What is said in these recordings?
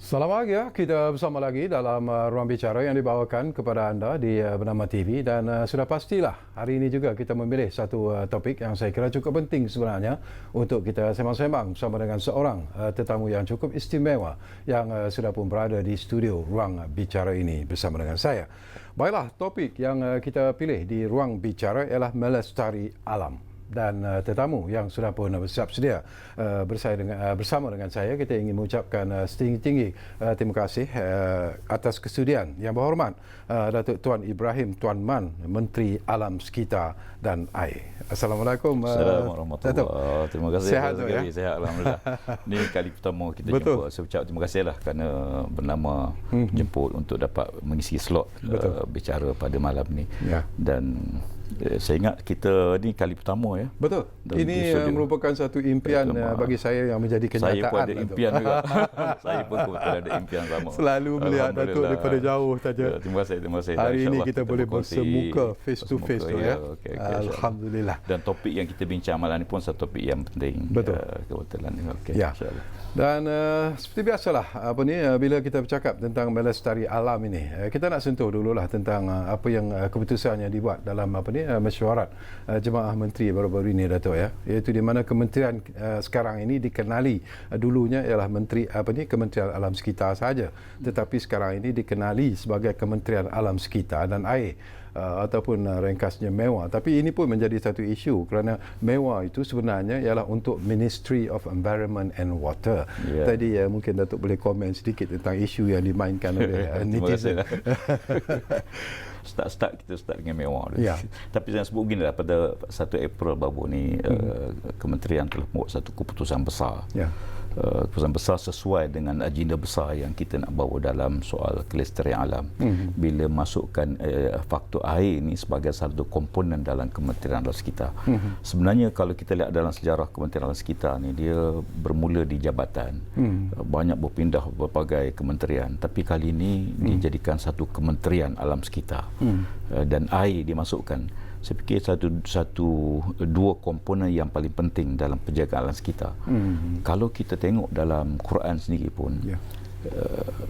Selamat pagi ya, kita bersama lagi dalam Ruang Bicara yang dibawakan kepada anda di Bernama TV dan sudah pastilah hari ini juga kita memilih satu topik yang saya kira cukup penting sebenarnya untuk kita sembang-sembang bersama dengan seorang tetamu yang cukup istimewa yang sudah pun berada di studio Ruang Bicara ini bersama dengan saya. Baiklah, topik yang kita pilih di Ruang Bicara ialah melestari alam. Dan tetamu yang sudah pun bersiap sedia bersama dengan saya, kita ingin mengucapkan setinggi-tinggi terima kasih atas kesudian yang berhormat Datuk Tuan Ibrahim Tuan Man, Menteri Alam Sekitar dan Air. Assalamualaikum. Assalamualaikum warahmatullahi. Terima kasih. Sehat tu ya? Sehat, alhamdulillah. Ini kali pertama kita jemput. Saya ucap terima kasihlah kerana bernama jemput untuk dapat mengisi slot bicara pada malam ni. Ya. Dan saya ingat kita ni kali pertama ya. Betul. Ini merupakan satu impian bagi saya yang menjadi kenyataan. Saya pun ada impian juga. Saya pun kebetulan ada impian sama. Selalu melihat Datuk daripada jauh saja. Terima kasih. Hari ini kita boleh bersemuka face to face tu ya. Okay, alhamdulillah. Dan topik yang kita bincang malam ni pun satu topik yang penting. Betul. Kebetulan. Okay, ya. Dan seperti biasalah bila kita bercakap tentang melestari alam ini, kita nak sentuh dululah tentang apa yang keputusan yang dibuat dalam mesyuarat Jemaah Menteri baru-baru ini, Datuk ya, iaitu di mana kementerian sekarang ini dikenali dulunya ialah Kementerian Alam Sekitar saja, tetapi sekarang ini dikenali sebagai Kementerian Alam Sekitar dan Air. Ataupun ringkasnya MEWA. Tapi ini pun menjadi satu isu kerana MEWA itu sebenarnya ialah untuk Ministry of Environment and Water. Yeah. Tadi mungkin Datuk boleh komen sedikit tentang isu yang dimainkan oleh netizen. Kita start dengan MEWA. Yeah. Tapi saya sebut begini, pada 1 April baru ni kementerian telah membuat satu keputusan besar. Yeah. Keputusan besar sesuai dengan agenda besar yang kita nak bawa dalam soal kelestarian alam. Bila masukkan faktor air ini sebagai satu komponen dalam Kementerian Alam Sekitar. Sebenarnya kalau kita lihat dalam sejarah Kementerian Alam Sekitar ni, dia bermula di jabatan. Banyak berpindah berbagai kementerian, tapi kali ini dijadikan satu Kementerian Alam Sekitar. Dan air dimasukkan. Saya fikir dua komponen yang paling penting dalam penjagaan alam sekitar. Kalau kita tengok dalam Quran sendiri pun,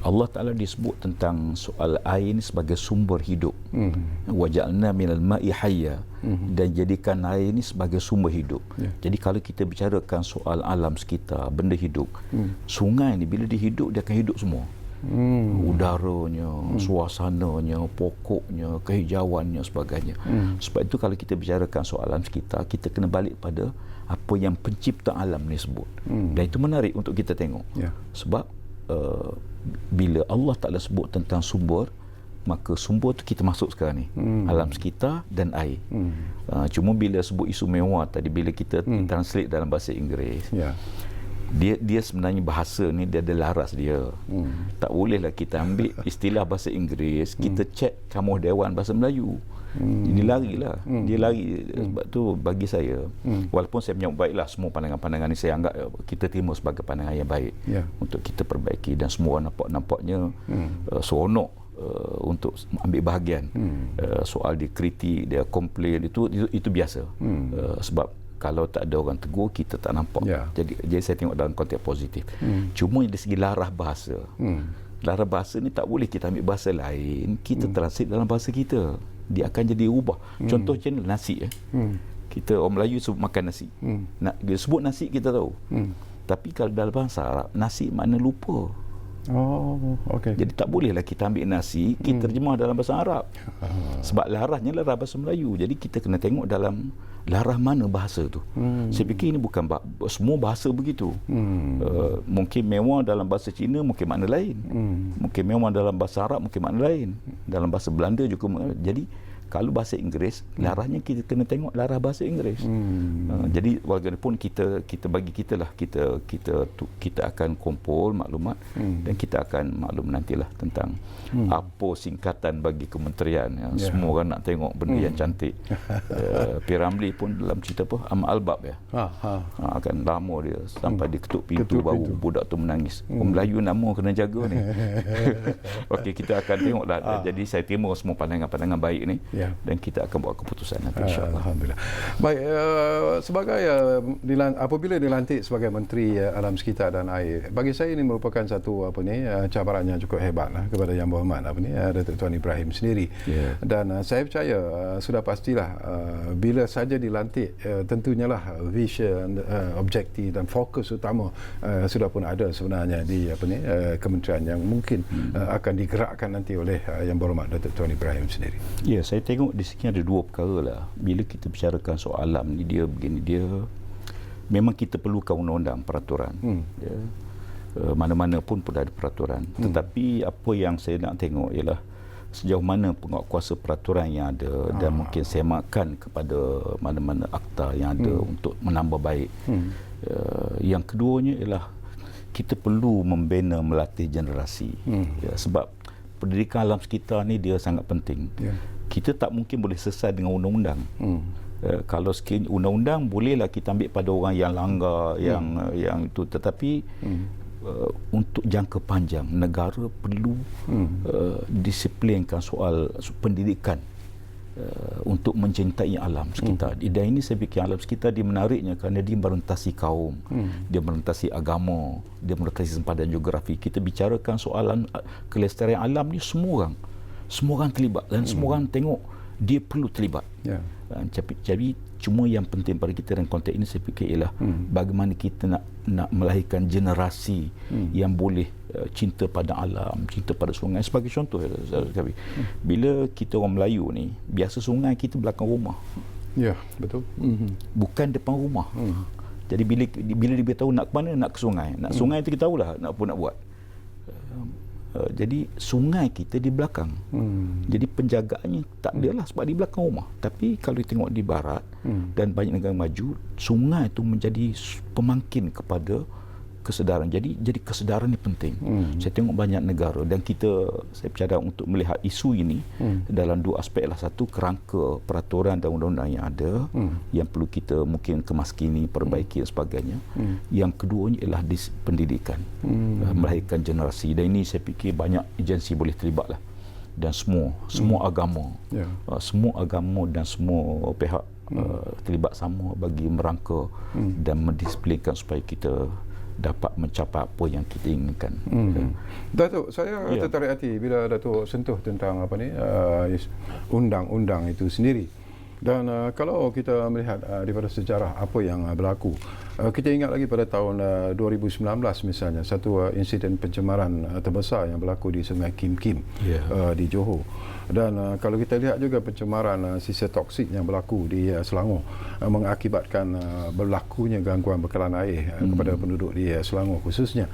Allah Ta'ala disebut tentang soal air ini sebagai sumber hidup. Waja'alna minal ma'i hayya, dan jadikan air ini sebagai sumber hidup. Jadi kalau kita bicarakan soal alam sekitar, benda hidup, sungai ni bila dihidup, dia akan hidup semua. Udaranya, suasananya, pokoknya, kehijauannya, sebagainya. Sebab itu kalau kita bicarakan soal alam sekitar, kita kena balik pada apa yang pencipta alam ni sebut. Dan itu menarik untuk kita tengok. Sebab bila Allah Ta'ala sebut tentang sumber, maka sumber tu kita masuk sekarang ni, alam sekitar dan air. Cuma bila sebut isu MEWA tadi, bila kita translate dalam bahasa Inggeris, dia sebenarnya bahasa ni dia ada laras dia. Tak bolehlah kita ambil istilah bahasa Inggeris, kita cek Kamus Dewan bahasa Melayu. Dia larilah. Dia lari. Sebab tu bagi saya, walaupun saya menyambut baiklah semua pandangan-pandangan ni, saya anggap kita terima sebagai pandangan yang baik untuk kita perbaiki, dan semua nampaknya seronok untuk ambil bahagian. Soal dikritik, dia komplain, itu biasa. Sebab kalau tak ada orang tegur, kita tak nampak. Jadi saya tengok dalam konteks positif. Cuma dari segi larah bahasa, larah bahasa ni tak boleh kita ambil bahasa lain, kita translate dalam bahasa kita, dia akan jadi ubah. Contoh macam nasi. Kita orang Melayu sebut makan nasi. Dia sebut nasi kita tahu. Tapi kalau dalam bahasa Arab, nasi makna lupa. Jadi tak bolehlah kita ambil nasi, kita terjemah dalam bahasa Arab. Sebab larahnya larah bahasa Melayu. Jadi kita kena tengok dalam larah mana bahasa tu. Saya fikir ini bukan semua bahasa begitu. Mungkin MEWA dalam bahasa Cina mungkin makna lain. Mungkin MEWA dalam bahasa Arab mungkin makna lain. Dalam bahasa Belanda juga. Jadi kalau bahasa Inggeris, larahnya kita kena tengok larah bahasa Inggeris. Jadi walaupun kita bagi kita lah, kita akan kumpul maklumat, dan kita akan maklum nantilah tentang apa singkatan bagi kementerian. Semua orang nak tengok benda yang cantik. P. Ramlee pun dalam cerita apa, Albab ya. Akan lama dia sampai dia ketuk pintu, baru budak tu menangis. Orang Melayu nama kena jaga ni. Okey, kita akan tengoklah. Jadi saya terima semua pandangan-pandangan baik ni. dan kita akan buat keputusan nanti insya-Allah. Alhamdulillah. Baik, sebagai apabila dilantik sebagai Menteri Alam Sekitar dan Air, bagi saya ini merupakan satu cabaran yang cukup hebat kepada Yang Berhormat Datuk Tuan Ibrahim sendiri. Dan saya percaya sudah pastilah bila saja dilantik tentunya lah vision, objektif dan fokus utama sudah pun ada sebenarnya di kementerian yang mungkin akan digerakkan nanti oleh Yang Berhormat Datuk Tuan Ibrahim sendiri. Ya, saya tengok di sini ada dua perkara lah. Bila kita bicarakan soal alam ni, dia begini, dia memang kita perlukan undang-undang, peraturan. Ya. Mana-mana pun ada peraturan. Tetapi apa yang saya nak tengok ialah sejauh mana penguatkuasa peraturan yang ada dan mungkin semakan kepada mana-mana akta yang ada untuk menambah baik. Yang keduanya ialah kita perlu membina, melatih generasi. Ya, sebab pendidikan alam sekitar ni dia sangat penting. Kita tak mungkin boleh selesai dengan undang-undang. Kalau sekiranya undang-undang bolehlah kita ambil pada orang yang langgar, yang itu, tetapi untuk jangka panjang negara perlu disiplinkan soal pendidikan untuk mencintai alam sekitar. Dan ini saya fikir alam sekitar dia menariknya kerana dia merentasi kaum, dia merentasi agama, dia merentasi sempadan geografi. Kita bicarakan soalan kelestarian alam ni semua orang terlibat dan semua orang tengok dia perlu terlibat. Jadi cuma yang penting pada kita dalam konteks ini saya fikir ialah bagaimana kita nak melahirkan generasi yang boleh cinta pada alam, cinta pada sungai. Sebagai contoh, bila kita orang Melayu ni, biasa sungai kita belakang rumah. Ya, betul. Bukan depan rumah. Jadi bila dia beritahu nak ke mana, nak ke sungai. Nak sungai tu kita tahulah nak apa nak buat. Jadi sungai kita di belakang. Jadi penjagaannya tak adalah sebab di belakang rumah. Tapi kalau tengok di barat dan banyak negara maju, sungai itu menjadi pemangkin kepada kesedaran. Jadi kesedaran ini penting. Saya tengok banyak negara dan saya bercadang untuk melihat isu ini dalam dua aspek lah. Satu, kerangka peraturan dan undang-undang yang ada yang perlu kita mungkin kemaskini, perbaiki dan sebagainya. Yang keduanya ialah pendidikan, melahirkan generasi. Dan ini saya fikir banyak agensi boleh terlibat lah. Dan semua agama, semua agama dan semua pihak terlibat sama bagi merangka dan mendisiplinkan supaya kita dapat mencapai apa yang kita inginkan. Datuk, saya tertarik hati bila Datuk sentuh tentang undang-undang itu sendiri. Dan kalau kita melihat daripada sejarah apa yang berlaku, kita ingat lagi pada tahun 2019 misalnya, satu insiden pencemaran terbesar yang berlaku di Sungai Kim Kim di Johor. Dan kalau kita lihat juga pencemaran sisa toksik yang berlaku di Selangor mengakibatkan berlakunya gangguan bekalan air kepada penduduk di Selangor khususnya.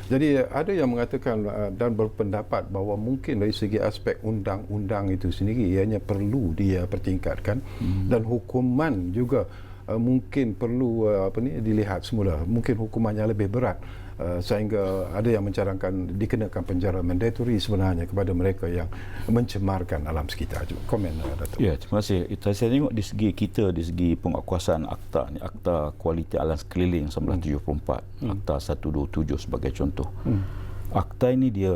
Jadi ada yang mengatakan dan berpendapat bahawa mungkin dari segi aspek undang-undang itu sendiri ianya perlu dipertingkatkan dan hukuman juga mungkin perlu dilihat semula. Mungkin hukuman yang lebih berat sehingga ada yang mencadangkan dikenakan penjara mandatory sebenarnya kepada mereka yang mencemarkan alam sekitar. Komen Datuk. Ya, terima kasih. Saya tengok di segi penguatkuasaan akta kualiti alam sekeliling 1974, akta 127 sebagai contoh. Akta ini dia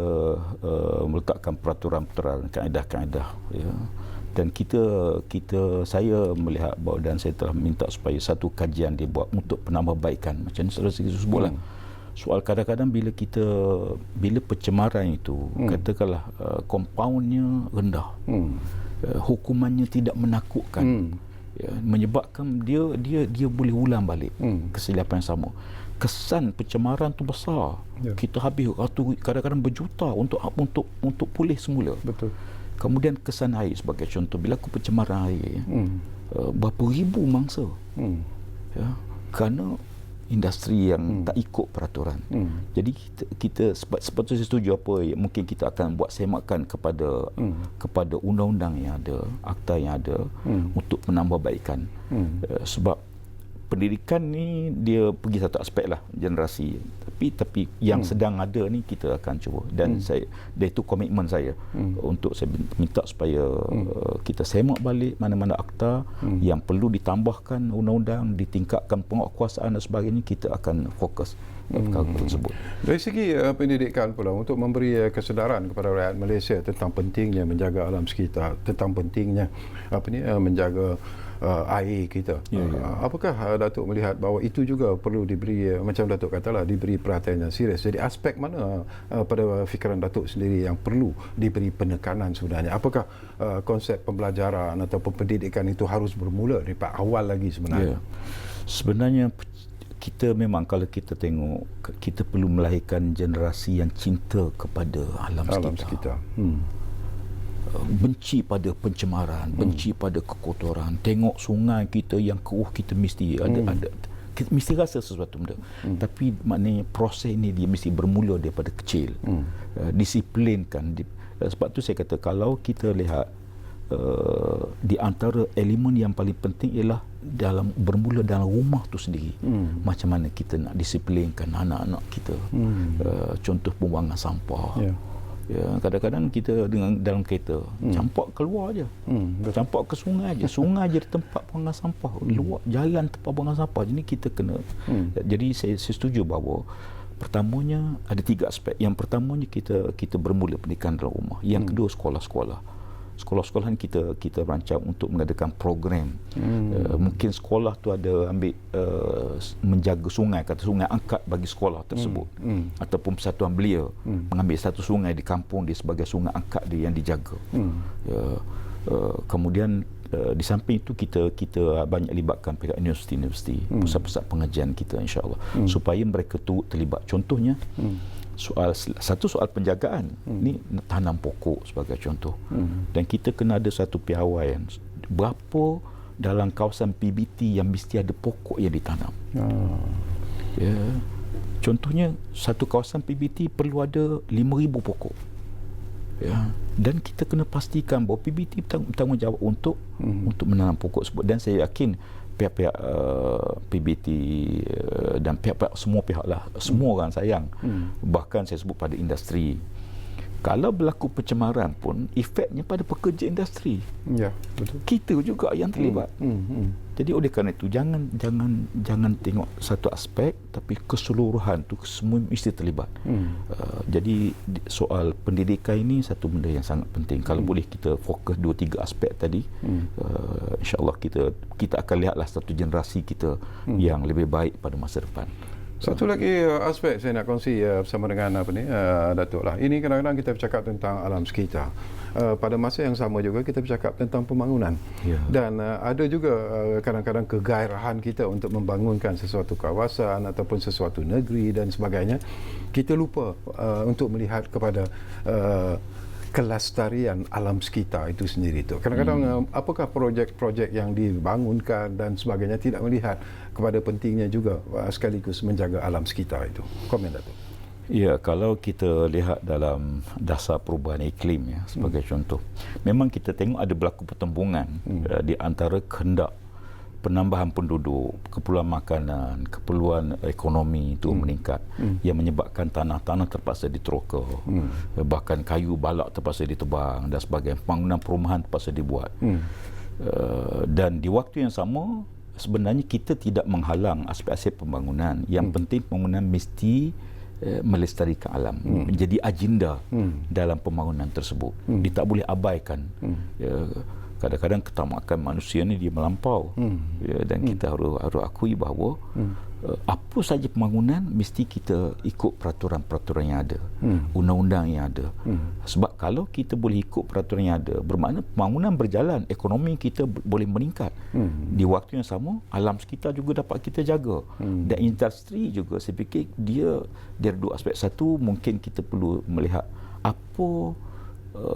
meletakkan peraturan-peraturan, kaedah-kaedah, ya. Dan saya melihat bahawa dan saya telah minta supaya satu kajian dibuat untuk penambahbaikan. Macam saudara sebutlah. Soal kadang-kadang bila pencemaran itu katakanlah kompaunnya rendah, hukumannya tidak menakutkan, menyebabkan dia boleh ulang balik kesilapan yang sama. Kesan pencemaran tu besar. Kita habis kadang-kadang berjuta untuk pulih semula. Betul. Kemudian kesan air sebagai contoh, bila aku pencemaran air, berapa ribu mangsa, kerana industri yang tak ikut peraturan. Jadi kita sepatutnya setuju apa mungkin kita akan buat semakan kepada undang-undang yang ada, akta yang ada untuk menambahbaikan. Sebab pendidikan ni dia pergi satu aspek lah generasi, tapi yang sedang ada ni kita akan cuba, dan dia itu komitmen saya untuk saya minta supaya kita semak balik mana-mana akta yang perlu ditambahkan undang-undang, ditingkatkan penguatkuasaan dan sebagainya. Kita akan fokus perkara tersebut. Dari segi pendidikan pula, untuk memberi kesedaran kepada rakyat Malaysia tentang pentingnya menjaga alam sekitar, tentang pentingnya menjaga air kita. Apakah Datuk melihat bahawa itu juga perlu diberi, macam Datuk katalah, diberi perhatian yang serius? Jadi aspek mana pada fikiran Datuk sendiri yang perlu diberi penekanan sebenarnya? Apakah konsep pembelajaran atau pendidikan itu harus bermula daripada awal lagi sebenarnya? Sebenarnya kita memang, kalau kita tengok, kita perlu melahirkan generasi yang cinta kepada alam sekitar. Benci pada pencemaran, benci pada kekotoran. Tengok sungai kita yang keruh, kita mesti ada kita mesti rasa sesuatu benda. Tapi maknanya proses ini dia mesti bermula daripada kecil. Disiplinkan. Sebab tu saya kata, kalau kita lihat di antara elemen yang paling penting ialah bermula dalam rumah tu sendiri. Macam mana kita nak disiplinkan anak-anak kita. Contoh pembuangan sampah. Kadang-kadang kita dalam kereta campak keluar je, campak ke sungai je, sungai je tempat pembuangan sampah, luar jalan tempat pembuangan sampah. Jadi kita kena jadi saya setuju bahawa pertamanya ada 3 aspek. Yang pertamanya kita bermula pendidikan dalam rumah. Yang kedua, sekolah-sekolah ni kita rancang untuk mengadakan program. Mungkin sekolah tu ada ambil menjaga sungai, kata sungai angkat bagi sekolah tersebut, ataupun persatuan belia mengambil satu sungai di kampung dia sebagai sungai angkat dia yang dijaga. Kemudian di samping itu kita banyak libatkan pihak universiti, pusat-pusat pengajian kita, insya-Allah, supaya mereka tu terlibat. Contohnya satu soal penjagaan, ni tanam pokok sebagai contoh. Dan kita kena ada satu piawaian berapa dalam kawasan PBT yang mesti ada pokok yang ditanam. Contohnya satu kawasan PBT perlu ada 5,000 pokok. Dan kita kena pastikan bahawa PBT bertanggungjawab untuk menanam pokok sebut. Dan saya yakin pihak-pihak PBT dan pihak-pihak semua pihak lah, semua orang sayang. Bahkan saya sebut pada industri, kalau berlaku pencemaran pun efeknya pada pekerja industri. Ya, betul. Kita juga yang terlibat. Jadi oleh kerana itu jangan tengok satu aspek, tapi keseluruhan tu semua mesti terlibat. Jadi soal pendidikan ini satu benda yang sangat penting. Kalau boleh kita fokus 2-3 aspek tadi, insya-Allah kita akan lihatlah satu generasi kita yang lebih baik pada masa depan. Satu lagi aspek saya nak kongsi bersama dengan Datuk lah. Ini kadang-kadang kita bercakap tentang alam sekitar. Pada masa yang sama juga kita bercakap tentang pembangunan. Dan ada juga kadang-kadang kegairahan kita untuk membangunkan sesuatu kawasan ataupun sesuatu negeri dan sebagainya. Kita lupa untuk melihat kepada kelestarian alam sekitar itu sendiri tu. Kadang-kadang apakah projek-projek yang dibangunkan dan sebagainya tidak melihat kepada pentingnya juga sekaligus menjaga alam sekitar itu. Komen Datuk. Ya, kalau kita lihat dalam dasar perubahan iklim sebagai contoh, memang kita tengok ada berlaku pertembungan di antara kehendak penambahan penduduk, keperluan makanan, keperluan ekonomi itu meningkat, yang menyebabkan tanah-tanah terpaksa diteroka, bahkan kayu balak terpaksa ditebang dan sebagainya, pembangunan perumahan terpaksa dibuat. Dan di waktu yang sama sebenarnya kita tidak menghalang aspek-aspek pembangunan. Yang penting pembangunan mesti melestarikan alam, menjadi agenda dalam pembangunan tersebut. Dia tak boleh abaikan. Kadang-kadang ketamakan manusia ni dia melampau, dan kita harus akui bahawa apa saja pembangunan mesti kita ikut peraturan-peraturan yang ada, undang-undang yang ada. Sebab kalau kita boleh ikut peraturan yang ada, bermakna pembangunan berjalan, ekonomi kita boleh meningkat. Di waktu yang sama alam sekitar juga dapat kita jaga. Dan industri juga saya fikir dia ada 2 aspek. Satu, mungkin kita perlu melihat apa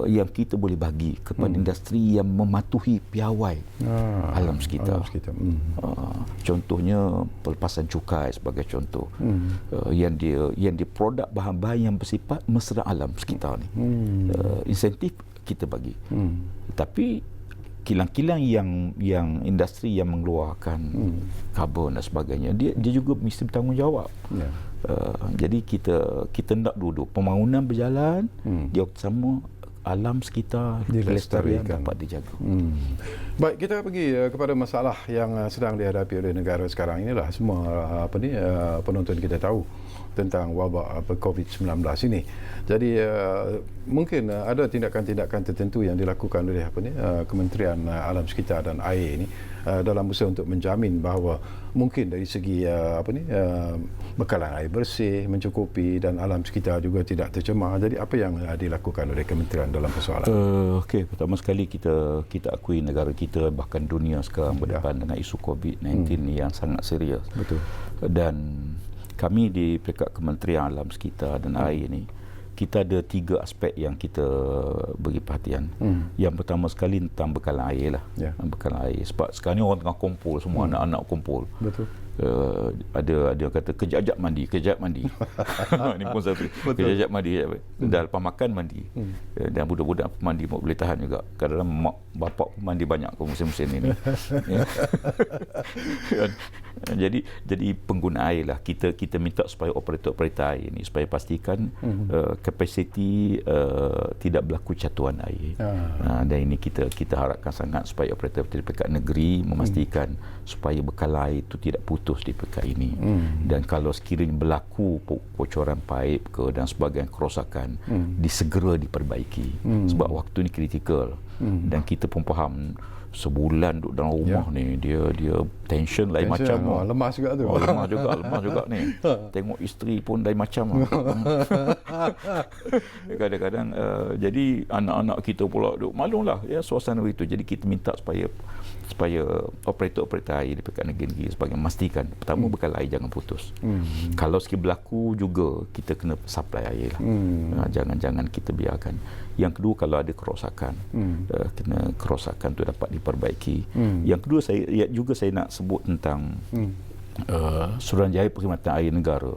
yang kita boleh bagi kepada industri yang mematuhi piawai alam sekitar. Contohnya pelepasan cukai sebagai contoh, yang dia produk bahan-bahan yang bersifat mesra alam sekitar ni. Insentif kita bagi. Tapi kilang-kilang yang industri yang mengeluarkan karbon dan sebagainya, dia juga mesti bertanggungjawab. Jadi kita nak duduk pembangunan berjalan, di waktu sama alam sekitar kelestarian dapat dijaga. Baik, kita pergi kepada masalah yang sedang dihadapi oleh negara sekarang inilah. Semua penonton kita tahu tentang wabak COVID-19 ini. Jadi mungkin ada tindakan-tindakan tertentu yang dilakukan oleh Kementerian Alam Sekitar dan Air ini dalam usaha untuk menjamin bahawa mungkin dari segi bekalan air bersih mencukupi dan alam sekitar juga tidak tercemar. Jadi apa yang dilakukan oleh kementerian dalam persoalan? Okey, pertama sekali kita akui negara kita bahkan dunia sekarang berdepan dengan isu COVID-19 yang sangat serius. Betul. Dan kami di peringkat Kementerian Alam Sekitar dan Air ni, kita ada 3 aspek yang kita beri perhatian. Yang pertama sekali tentang bekalan air lah. Bekalan air. Sebab sekarang ni orang tengah kumpul, semua anak-anak kumpul. Betul. Ada kata kejap mandi. Ini pun satu. Kejap mandi. Dah lepas makan mandi. Dan budak-budak mandi boleh tahan juga. Kadang-kadang mak bapak mandi banyak ke musim-musim ini. Jadi pengguna air lah. Kita minta supaya operator air ni supaya pastikan kapasiti tidak berlaku catuan air. Dan ini kita harapkan sangat supaya operator di peringkat negeri memastikan supaya bekalan air itu tidak putus di peringkat ini. Dan kalau sekiranya berlaku bocoran paip dan sebagainya kerosakan, disegera diperbaiki. Sebab waktu ni kritikal. Dan kita pun faham sebulan duduk dalam rumah ni dia tension lain macam. Lemas juga tu. Lemas juga ni. Tengok isteri pun lain macam. Kadang-kadang jadi anak-anak kita pula duk malulah suasana itu. Jadi kita minta supaya operator air di peringkat negeri sebagai memastikan pertama bekal air jangan putus. Kalau sekiranya berlaku juga kita kena supply air lah. Jangan kita biarkan. Yang kedua, kalau ada kerosakan, kena kerosakan tu dapat diperbaiki. Yang kedua, saya nak sebut tentang Suruhanjaya Perkhidmatan Air Negara.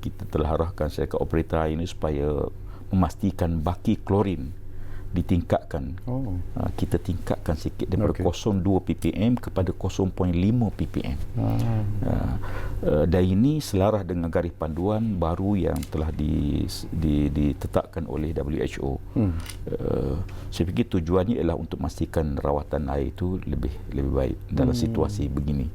Kita telah arahkan syarikat operator air ini supaya memastikan baki klorin ditingkatkan. Kita tingkatkan sikit daripada 0.2 ppm kepada 0.5 ppm. Dan ini selaras dengan garis panduan baru yang telah ditetapkan oleh WHO. Saya fikir tujuannya ialah untuk memastikan rawatan air itu lebih baik dalam situasi begini.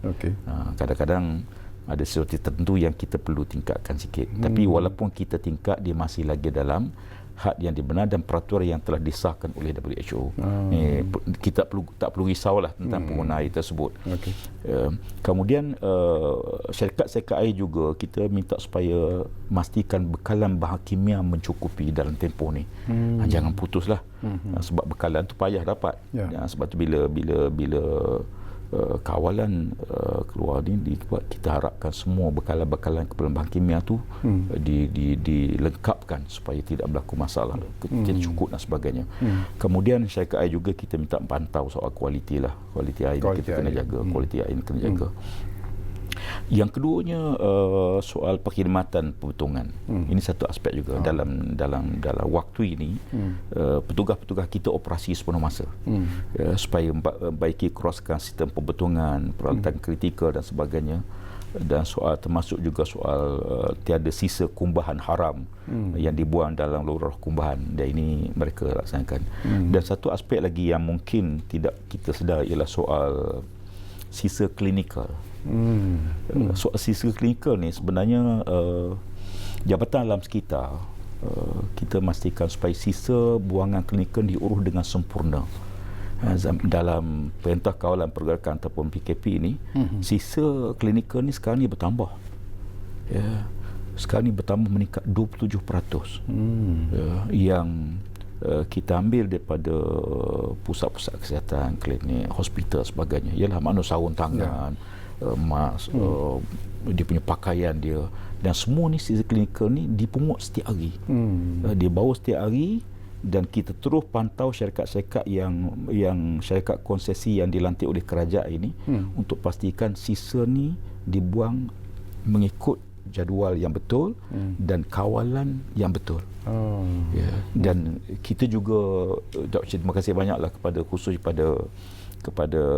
Kadang-kadang ada situasi tertentu yang kita perlu tingkatkan sikit. Tapi walaupun kita tingkat, dia masih lagi dalam had yang dibenar dan peraturan yang telah disahkan oleh WHO. Kita tak perlu risaulah tentang penggunaan air tersebut. Kemudian syarikat air juga kita minta supaya memastikan bekalan bahan kimia mencukupi dalam tempoh ni. Jangan putuslah. Sebab bekalan tu payah dapat. Sebab tu bila kawalan keluar ni kita harapkan semua bekalan-bekalan keperluan bahan kimia tu dilengkapkan supaya tidak berlaku masalah, tidak cukup dan sebagainya. Kemudian syarikat air juga kita minta pantau soal kualiti lah. Kualiti air ni kita kena jaga. Kualiti air ni kena jaga. Yang keduanya soal perkhidmatan perbetungan. Ini satu aspek juga dalam waktu ini petugas-petugas kita operasi sepenuh masa supaya membaiki kerosakan sistem perbetungan, peralatan kritikal dan sebagainya. Dan soal termasuk juga soal tiada sisa kumbahan haram yang dibuang dalam lorah kumbahan, dan ini mereka laksanakan. Dan satu aspek lagi yang mungkin tidak kita sedar ialah soal sisa klinikal. Soal sisa klinikal ni sebenarnya Jabatan Alam Sekitar kita memastikan supaya sisa buangan klinikal diurus dengan sempurna. Dalam Perintah Kawalan Pergerakan ataupun PKP ini, sisa klinikal ni sekarang ni bertambah. Sekarang ni bertambah meningkat 27%. Yang kita ambil daripada pusat-pusat kesihatan, klinik, hospital sebagainya, ialah makna sarung tangan, mask, dia punya pakaian dia, dan semua ni sisa klinikal ni dipungut setiap hari. Dia bawa setiap hari, dan kita terus pantau syarikat-syarikat yang syarikat konsesi yang dilantik oleh kerajaan ini untuk pastikan sisa ni dibuang mengikut jadual yang betul dan kawalan yang betul. Ya, dan kita juga terima kasih banyaklah khusus kepada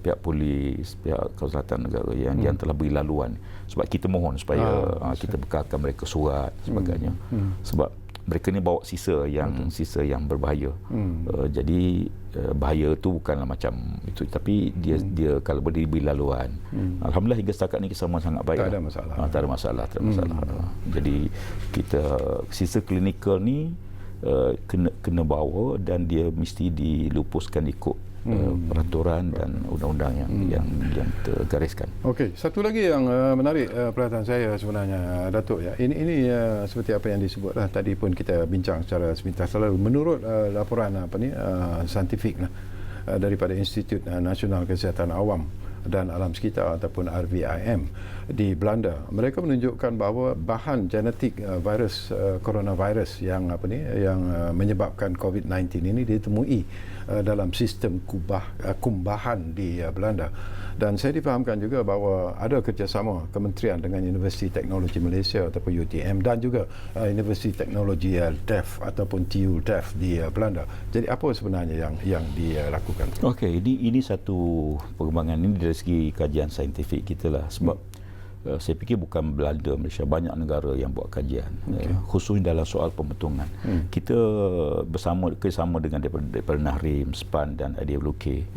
pihak polis, pihak Keselamatan Negara yang telah beri laluan, sebab kita mohon supaya kita bekalkan mereka surat sebagainya, sebab mereka ni bawa sisa yang berbahaya. Jadi bahaya tu bukanlah macam itu, tapi dia kalau boleh diberi laluan. Alhamdulillah hingga setakat ni kita sangat baik. Tak ada masalah. Tak ada masalah. Jadi kita sisa klinikal ni kena bawa dan dia mesti dilupuskan ikut peraturan dan undang-undang yang tergariskan. Okey, satu lagi yang menarik perhatian saya sebenarnya, Datuk, ya. Ini seperti apa yang disebutlah tadi pun kita bincang secara sepintas lalu. Menurut laporan saintifik daripada Institut Nasional Kesihatan Awam dan Alam Sekitar ataupun RVIM di Belanda, mereka menunjukkan bahawa bahan genetik virus coronavirus yang menyebabkan COVID-19 ini ditemui dalam sistem kumbahan di Belanda. Dan saya difahamkan juga bahawa ada kerjasama kementerian dengan Universiti Teknologi Malaysia ataupun UTM dan juga Universiti Teknologi DEF ataupun TU DEF di Belanda. Jadi apa sebenarnya yang dilakukan? Okey, ini satu perkembangan ini dari segi kajian saintifik kita lah, sebab saya fikir bukan Belanda, Malaysia, banyak negara yang buat kajian, khususnya dalam soal pembentungan. Kita bersama dengan daripada Nahrim, SPAN dan IDWK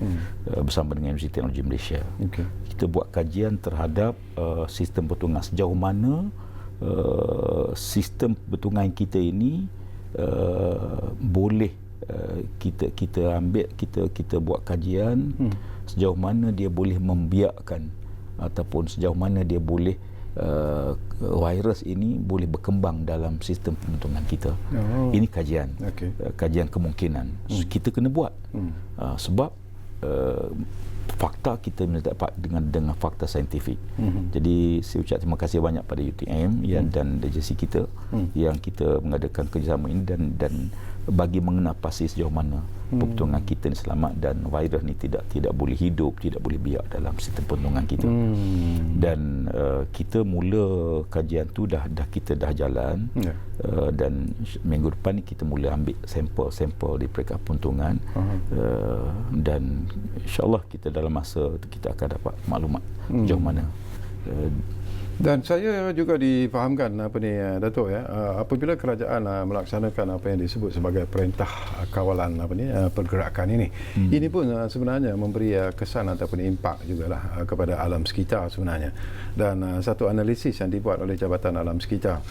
bersama dengan Universiti Teknologi Malaysia. Kita buat kajian terhadap sistem pembentungan, sejauh mana sistem pembentungan kita ini boleh kita ambil, kita buat kajian sejauh mana dia boleh membiakkan ataupun sejauh mana dia boleh virus ini boleh berkembang dalam sistem pembentungan kita. Ini kajian, kajian kemungkinan. Kita kena buat sebab fakta kita dapat dengan fakta saintifik. Jadi saya ucap terima kasih banyak pada UTM dan agensi kita yang kita mengadakan kerjasama ini dan bagi mengenal pasti sejauh mana pembentungan kita ni selamat dan virus ni tidak boleh hidup, tidak boleh biak dalam sistem pembentungan kita. Dan kita mula kajian tu kita dah jalan, dan minggu depan ni kita mula ambil sampel di peringkat pembentungan, dan insya-Allah kita dalam masa kita akan dapat maklumat sejauh mana. Dan saya juga difahamkan Datuk, ya, apabila kerajaan melaksanakan apa yang disebut sebagai perintah kawalan pergerakan ini, ini pun sebenarnya memberi kesan ataupun impak jugalah kepada alam sekitar sebenarnya. Dan satu analisis yang dibuat oleh Jabatan Alam Sekitar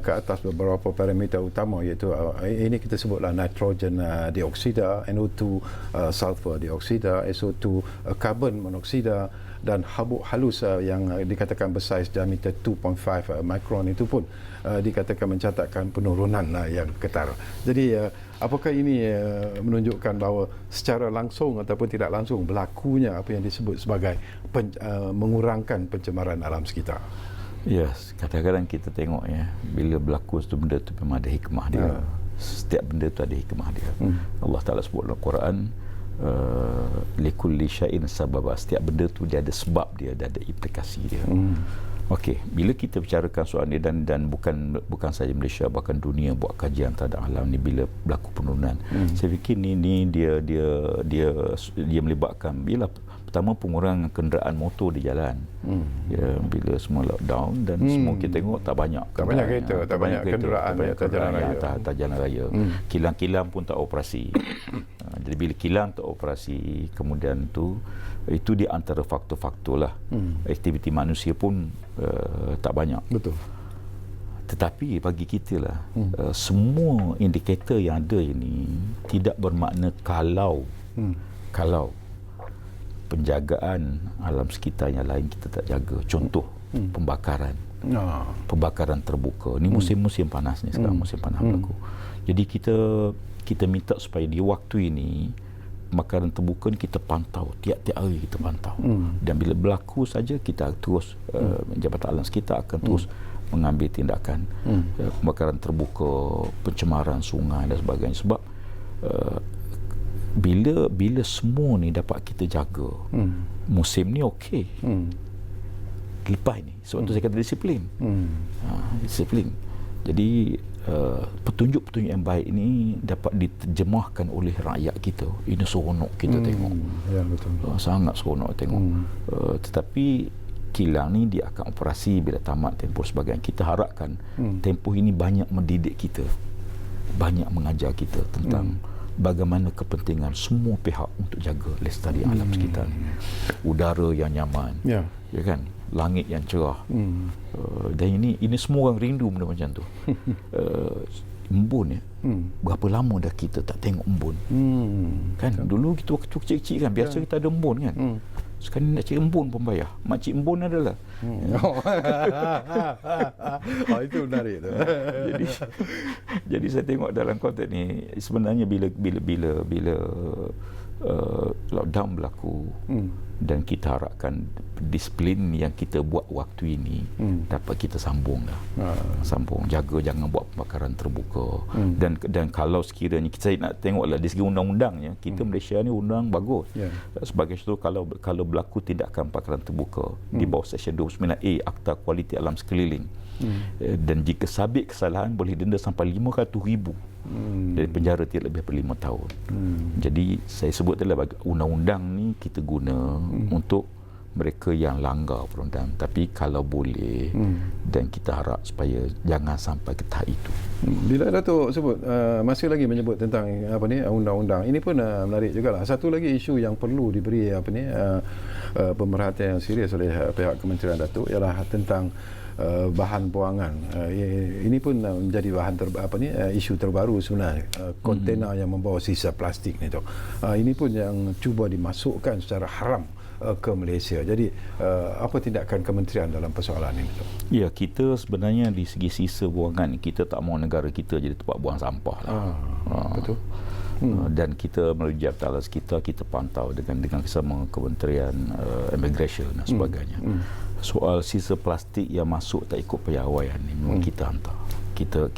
ke atas beberapa parameter utama, iaitu ini kita sebutlah nitrogen dioksida, NO2 sulfur dioksida, SO2 karbon monoksida, dan habuk halus yang dikatakan bersaiz diameter 2.5 mikron itu pun dikatakan mencatatkan penurunan yang ketar. Jadi apakah ini menunjukkan bahawa secara langsung ataupun tidak langsung berlakunya apa yang disebut sebagai mengurangkan pencemaran alam sekitar? Yes, kadang-kadang kita tengok, ya, bila berlaku satu benda tu memang ada hikmah dia. Setiap benda tu ada hikmah dia. Allah Ta'ala sebut dalam Quran, likulli syai'in sababa, setiap benda tu dia ada sebab dia ada implikasi dia. Okey, bila kita bicarakan soal ni dan bukan saja Malaysia, bahkan dunia buat kajian terhadap alam ni bila berlaku penurunan. Saya fikir ni dia melibatkan bila pertama pengurangan kenderaan motor di jalan. Ya, bila semua lockdown dan semua kita tengok tak banyak kereta, tak banyak kenderaan atas jalan raya. Kilang-kilang pun tak operasi. Jadi bila kilang tak operasi, kemudian itu di antara faktor-faktor lah. Aktiviti manusia pun tak banyak. Betul. Tetapi bagi kita lah, semua indikator yang ada ini tidak bermakna kalau penjagaan alam sekitar yang lain kita tak jaga. Contoh, pembakaran terbuka. Ini musim-musim panas ni sekarang, musim panas berlaku. Jadi kita minta supaya di waktu ini pembakaran terbuka ni kita pantau, tiap-tiap hari kita pantau. Dan bila berlaku saja kita terus Jabatan Alam Sekitar akan terus mengambil tindakan. Pembakaran terbuka, pencemaran sungai dan sebagainya. Sebab bila semua ni dapat kita jaga, musim ni okey. lepas ini. Sebab tu saya kata disiplin. Disiplin. Jadi petunjuk-petunjuk yang baik ini dapat diterjemahkan oleh rakyat kita. Ini seronok kita tengok. Ya, betul. Sangat seronok tengok. Tetapi kilang ni dia akan operasi bila tamat tempoh sebagainya. Kita harapkan tempoh ini banyak mendidik kita, banyak mengajar kita tentang bagaimana kepentingan semua pihak untuk jaga lestari alam sekitar ni. Udara yang nyaman, ya kan, langit yang cerah. Dan ini semua orang rindu benda macam tu. Embun ya. Berapa lama dah kita tak tengok embun. Kan dulu kita waktu kecil-kecil kan biasa kita ada embun kan. Sekarang nak cari embun pun payah. Makcik embun adalah. Itu menarik tu. Jadi saya tengok dalam konteks ni sebenarnya bila lockdown berlaku dan kita harapkan disiplin yang kita buat waktu ini dapat kita sambung lah. Sambung, jaga jangan buat pembakaran terbuka. Dan kalau sekiranya saya nak tengoklah dari segi undang-undangnya, kita Malaysia ni undang bagus. Sebagai contoh, kalau berlaku tindakan pembakaran terbuka di bawah Seksyen 29A Akta Kualiti Alam Sekeliling, dan jika sabit kesalahan boleh denda sampai RM500,000 dari penjara tidak lebih daripada 5 tahun. Jadi saya sebut adalah undang-undang ni kita guna untuk mereka yang langgar perundang, tapi kalau boleh dan kita harap supaya jangan sampai ke tahap itu. Bila Datuk sebut masih lagi menyebut tentang undang-undang, ini pun menarik jugalah. Satu lagi isu yang perlu diberi pemerhatian yang serius oleh pihak Kementerian Datuk ialah tentang bahan buangan. Ini pun menjadi bahan isu terbaru sebenarnya, kontena yang membawa sisa plastik ni tu. Ini pun yang cuba dimasukkan secara haram ke Malaysia. Jadi apa tindakan kementerian dalam persoalan ini? Ya, kita sebenarnya di segi sisa buangan kita tak mahu negara kita jadi tempat buang sampah lah. Betul. Dan kita melalui Jabatan Alam Sekitar kita pantau dengan bersama Kementerian Immigration dan sebagainya. Soal sisa plastik yang masuk tak ikut piawaian ni memang kita hantar. Kita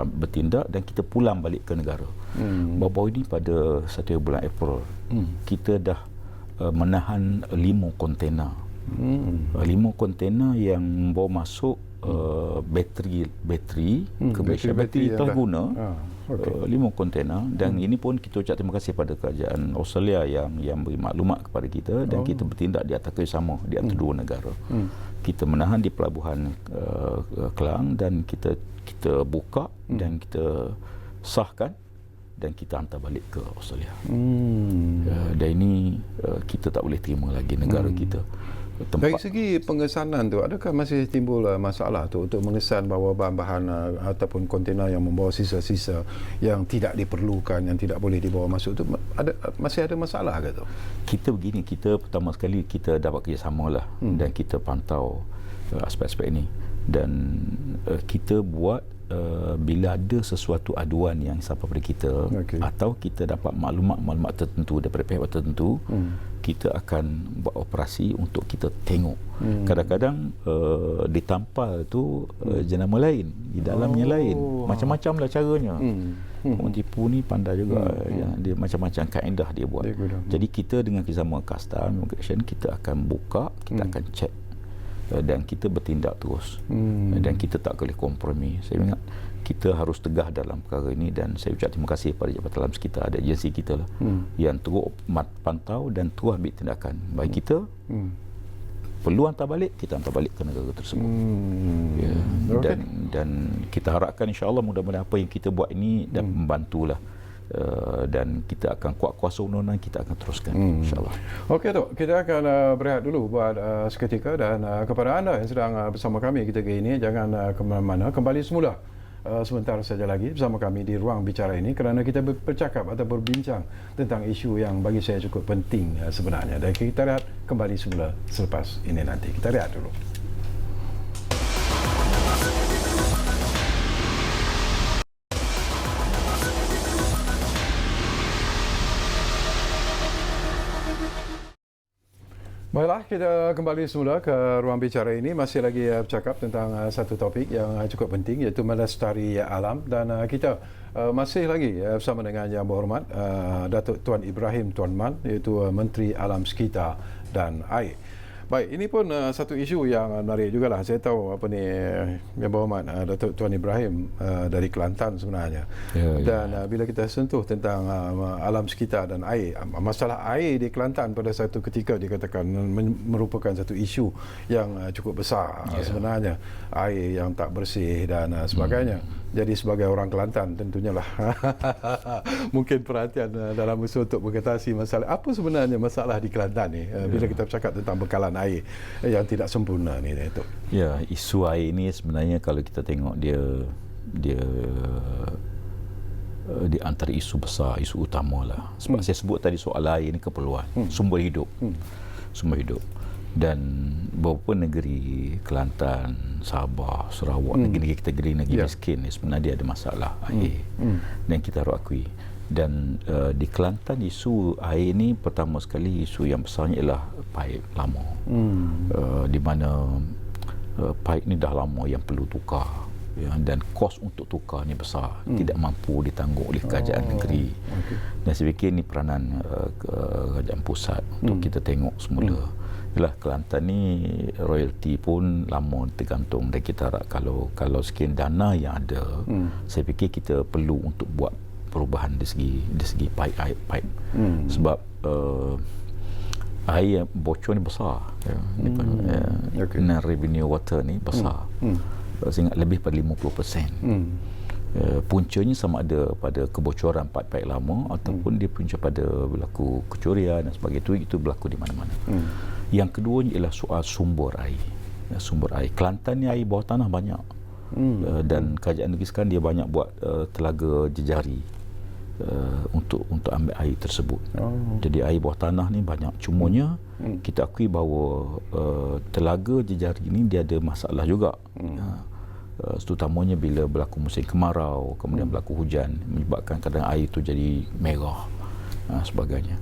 bertindak dan kita pulang balik ke negara. Baru-baru ini pada 1 bulan April kita dah menahan 5 kontena. 5 kontena yang bawa masuk bateri ke Malaysia. Bateri telah guna. 5 kontena, dan ini pun kita ucap terima kasih pada kerajaan Australia yang beri maklumat kepada kita, dan kita bertindak di atas kerjasama di antara dua negara. Kita menahan di pelabuhan Kelang dan kita buka dan kita sahkan dan kita hantar balik ke Australia. Dan ini kita tak boleh terima lagi negara kita. Dari segi pengesanan tu, adakah masih timbul masalah tu untuk mengesan bahawa bahan-bahan ataupun kontena yang membawa sisa-sisa yang tidak diperlukan, yang tidak boleh dibawa masuk tu, masih ada masalah ke tu? Kita begini, kita pertama sekali kita dapat kerjasama lah, dan kita pantau aspek-aspek ini, dan kita buat bila ada sesuatu aduan yang sampai pada kita, atau kita dapat maklumat-maklumat tertentu daripada pihak tertentu, kita akan buat operasi untuk kita tengok. Kadang-kadang ditampal tu jenama lain, di dalamnya lain. Macam-macam lah caranya. Orang tipu ni pandai juga, dia macam-macam kaedah dia buat. Jadi kita dengan kerjasama custom immigration, kita akan buka, kita akan cek, dan kita bertindak terus, dan kita tak boleh kompromi. Saya ingat kita harus tegah dalam perkara ini, dan saya ucap terima kasih kepada Jabatan Alam Sekitar, ada agensi kita lah, yang terus pantau dan terus ambil tindakan. Bagi kita perlu hantar balik, kita hantar balik ke negara tersebut. Dan kita harapkan insya-Allah mudah-mudahan apa yang kita buat ini dapat membantulah. Dan kita akan kuat kuasa undang-undang, kita akan teruskan insya-Allah. Okey Tok, kita akan berehat dulu buat seketika, dan kepada anda yang sedang bersama kami ketika ini, jangan ke mana-mana, kembali semula sebentar saja lagi bersama kami di ruang bicara ini, kerana kita bercakap atau berbincang tentang isu yang bagi saya cukup penting sebenarnya. Dan kita rehat kembali semula selepas ini nanti. Kita rehat dulu. Baiklah, kita kembali semula ke ruang bicara ini. Masih lagi bercakap tentang satu topik yang cukup penting, iaitu melestari alam. Dan kita masih lagi bersama dengan Yang Berhormat Datuk Tuan Ibrahim Tuan Man, iaitu Menteri Alam Sekitar dan Air. Baik, ini pun satu isu yang menarik jugalah. Saya tahu apa ni Yang Berhormat Datuk Tuan Ibrahim dari Kelantan sebenarnya. Dan bila kita sentuh tentang alam sekitar dan air, masalah air di Kelantan pada satu ketika dikatakan merupakan satu isu yang cukup besar sebenarnya. Air yang tak bersih dan sebagainya. Jadi sebagai orang Kelantan tentunya lah mungkin perhatian dalam usaha untuk mengatasi masalah apa sebenarnya masalah di Kelantan ni bila kita bercakap tentang bekalan air yang tidak sempurna ni, Datuk. Ya, isu air ini sebenarnya kalau kita tengok dia di antara isu besar, isu utama lah. Sebab saya sebut tadi soal air ini keperluan, sumber hidup. Sumber hidup. Dan beberapa negeri, Kelantan, Sabah, Sarawak, negeri-negeri kategori negeri miskin ni sebenarnya dia ada masalah air. Dan kita harus akui. Dan di Kelantan isu air ni pertama sekali isu yang besarnya ialah paip lama. Di mana paip ni dah lama yang perlu tukar. Ya, dan kos untuk tukar ni besar, tidak mampu ditanggung oleh kerajaan negeri. Dan saya fikir ni peranan kerajaan pusat untuk kita tengok semula. Yalah, Kelantan ni royalty pun lama tergantung, dan kita harap kalau sekian dana yang ada, saya fikir kita perlu untuk buat perubahan dari segi pipe. Sebab air yang bocor ni besar. Non-revenue water ni besar. Saya ingat lebih pada 50%. Puncanya sama ada pada kebocoran pipe lama ataupun dia punca pada berlaku kecurian dan sebagainya. Itu berlaku di mana-mana. Yang keduanya ialah soal sumber air. Sumber air. Kelantan ni air bawah tanah banyak. Dan kerajaan negeri sekarang dia banyak buat telaga jejari untuk ambil air tersebut. Jadi air bawah tanah ni banyak. Cumanya kita akui bahawa telaga jejari ni dia ada masalah juga. Terutamanya bila berlaku musim kemarau, kemudian berlaku hujan, menyebabkan kadang air itu jadi merah sebagainya.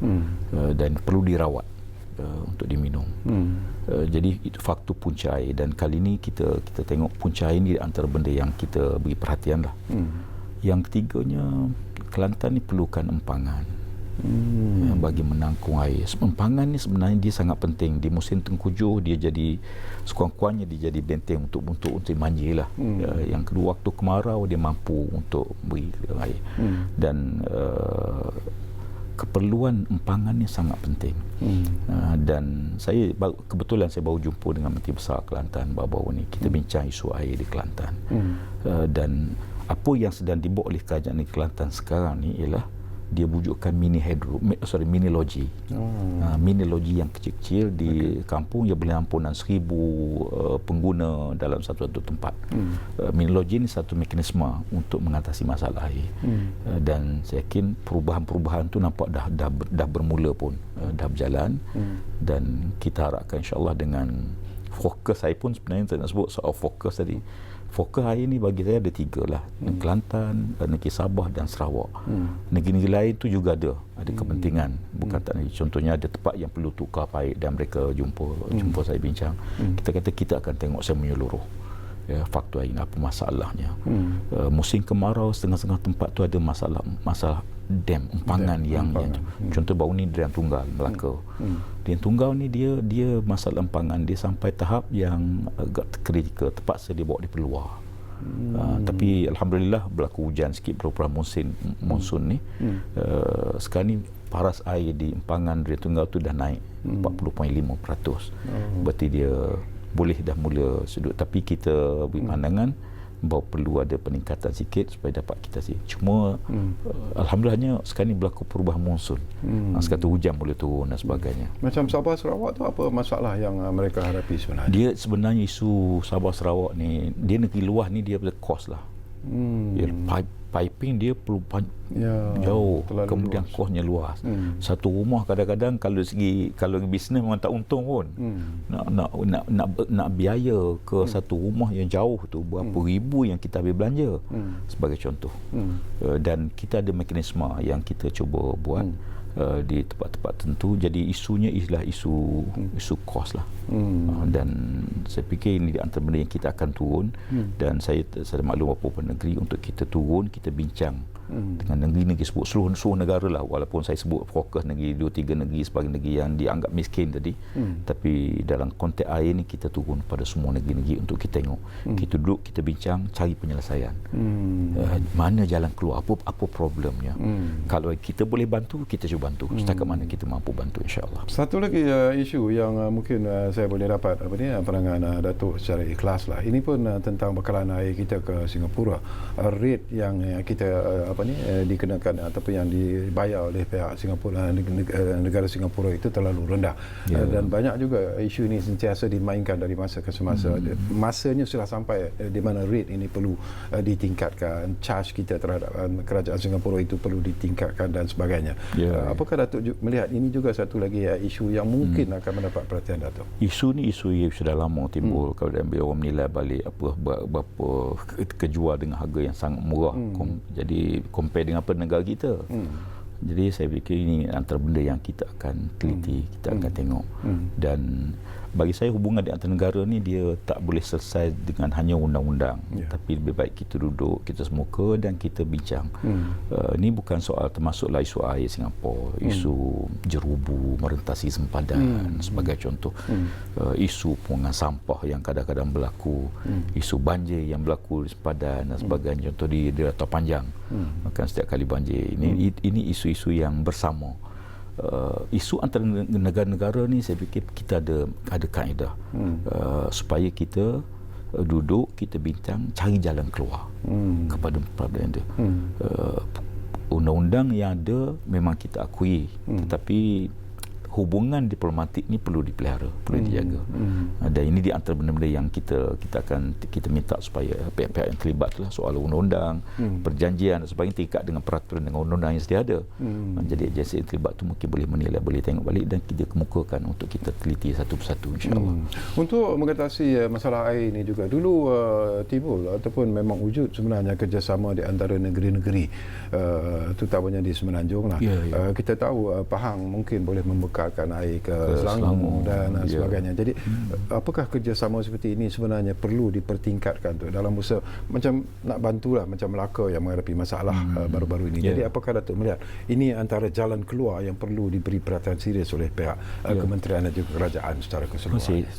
Dan perlu dirawat untuk diminum. Jadi itu faktor punca air, dan kali ini kita tengok punca air ini antara benda yang kita beri perhatian lah. Yang ketiganya, Kelantan ni perlukan empangan bagi menangkung air. Empangan ni sebenarnya dia sangat penting. Di musim tengkujuh dia jadi sekurang-kurangnya dia jadi benteng untuk banjir lah. Yang kedua, waktu kemarau dia mampu untuk beri air. Dan keperluan empangan ni sangat penting. Dan kebetulan saya baru jumpa dengan Menteri Besar Kelantan baru-baru ni. Kita bincang isu air di Kelantan. Dan apa yang sedang dibuat oleh kerajaan negeri Kelantan sekarang ni ialah dia wujudkan mini loji. Mini loji yang kecil-kecil di kampung yang boleh nampung 1,000 pengguna dalam satu tempat. Mini loji ni satu mekanisme untuk mengatasi masalah air. Dan saya yakin perubahan-perubahan tu nampak dah bermula pun, dah berjalan. Dan kita harapkan insya-Allah dengan fokus saya pun sebenarnya saya nak sebut soal fokus tadi. Fokus air ni bagi saya ada 3 lah. Kelantan, negeri Sabah dan Sarawak. Negeri-negeri lain tu juga ada kepentingan. Bukan tak negeri. Contohnya ada tempat yang perlu tukar paip dan mereka jumpa saya bincang. Kita kata kita akan tengok secara menyeluruh. Ya, faktor air apa masalahnya. Musim kemarau setengah-setengah tempat tu ada masalah dam, empangan yang contoh baru ni Dam Tunggal Melaka. Dam Tunggal ni dia masalah empangan dia sampai tahap yang agak kritikal, terpaksa dia bawa dia keluar. Tapi alhamdulillah berlaku hujan sikit beberapa monsun ni. Sekarang ni paras air di empangan Dam Tunggal tu dah naik 40.5%. Berarti dia boleh dah mula sudut, tapi kita beri pandangan bahawa perlu ada peningkatan sikit supaya dapat kita sih. Cuma alhamdulillahnya sekarang ni berlaku perubahan monsun. Sekarang tu hujan boleh turun dan sebagainya. Macam Sabah Sarawak tu apa masalah yang mereka hadapi sebenarnya? Dia sebenarnya isu Sabah Sarawak ni, dia negeri luar ni dia ada kos lah. Piping dia perlu jauh, kemudian kosnya luas. Satu rumah kadang-kadang kalau bisnes memang tak untung pun. Nak biaya ke satu rumah yang jauh tu berapa ribu yang kita habis belanja sebagai contoh. Dan kita ada mekanisme yang kita cuba buat di tempat-tempat tertentu. Jadi isunya ialah isu kos lah. Dan saya fikir ini di antara benda yang kita akan turun. Dan saya maklum apa-apa negeri untuk kita turun, kita bincang dengan negeri-negeri sebut seluruh negara lah, walaupun saya sebut fokus negeri 2-3 negeri sebagai negeri yang dianggap miskin tadi, tapi dalam konteks air ni kita turun pada semua negeri-negeri untuk kita tengok, kita duduk, kita bincang, cari penyelesaian. Mana jalan keluar, apa problemnya. Kalau kita boleh bantu, kita cuba bantu setakat mana kita mampu bantu, insya-Allah. Satu lagi isu yang mungkin saya boleh dapat pandangan Datuk secara ikhlas lah. Ini pun tentang bekalan air kita ke Singapura. Rate yang kita dikenakan ataupun yang dibayar oleh pihak Singapura, negara Singapura itu terlalu rendah. Dan banyak juga isu ini sentiasa dimainkan dari masa ke semasa. Masanya sudah sampai di mana rate ini perlu ditingkatkan, charge kita terhadap kerajaan Singapura itu perlu ditingkatkan dan sebagainya. Apakah Datuk melihat ini juga satu lagi isu yang mungkin akan mendapat perhatian Datuk? Isu ni isu yang sudah lama timbul. Kalau dia orang menilai balik berapa kejual dengan harga yang sangat murah. Jadi compare dengan negara kita. Jadi saya fikir ini antara benda yang kita akan teliti, kita akan tengok. Dan bagi saya hubungan di antara negara ni dia tak boleh selesai dengan hanya undang-undang, tapi lebih baik kita duduk, kita semuka dan kita bincang. Ini bukan soal, termasuklah isu air Singapura, isu jerubu merentasi sempadan sebagai contoh, isu pembuangan sampah yang kadang-kadang berlaku, isu banjir yang berlaku di sempadan dan sebagainya, contoh di Dataran Panjang, makan setiap kali banjir. Ini isu-isu yang bersama. Isu antara negara-negara ni saya fikir kita ada kaedah supaya kita duduk, kita bincang, cari jalan keluar kepada problem itu. Undang-undang yang ada memang kita akui, tetapi hubungan diplomatik ni perlu dipelihara, perlu dijaga. Dan ini di antara benda-benda yang kita minta supaya pihak-pihak yang terlibat lah, soal undang-undang, perjanjian dan sebagainya terikat dengan peraturan dengan undang-undang yang sedia ada. Jadi agensi yang terlibat tu mungkin boleh menilai, boleh tengok balik dan kita kemukakan untuk kita teliti satu persatu, insya-Allah. Untuk mengatasi masalah air ini juga dulu timbul ataupun memang wujud sebenarnya kerjasama di antara negeri-negeri, terutamanya di Semenanjung lah. Kita tahu Pahang mungkin boleh membekalkan air ke Selangor dan sebagainya. Jadi apakah kerjasama seperti ini sebenarnya perlu dipertingkatkan tu dalam usaha macam nak bantulah macam Melaka yang menghadapi masalah baru-baru ini. Jadi apakah Datuk melihat ini antara jalan keluar yang perlu diberi perhatian serius oleh pihak kementerian dan juga kerajaan secara keseluruhan?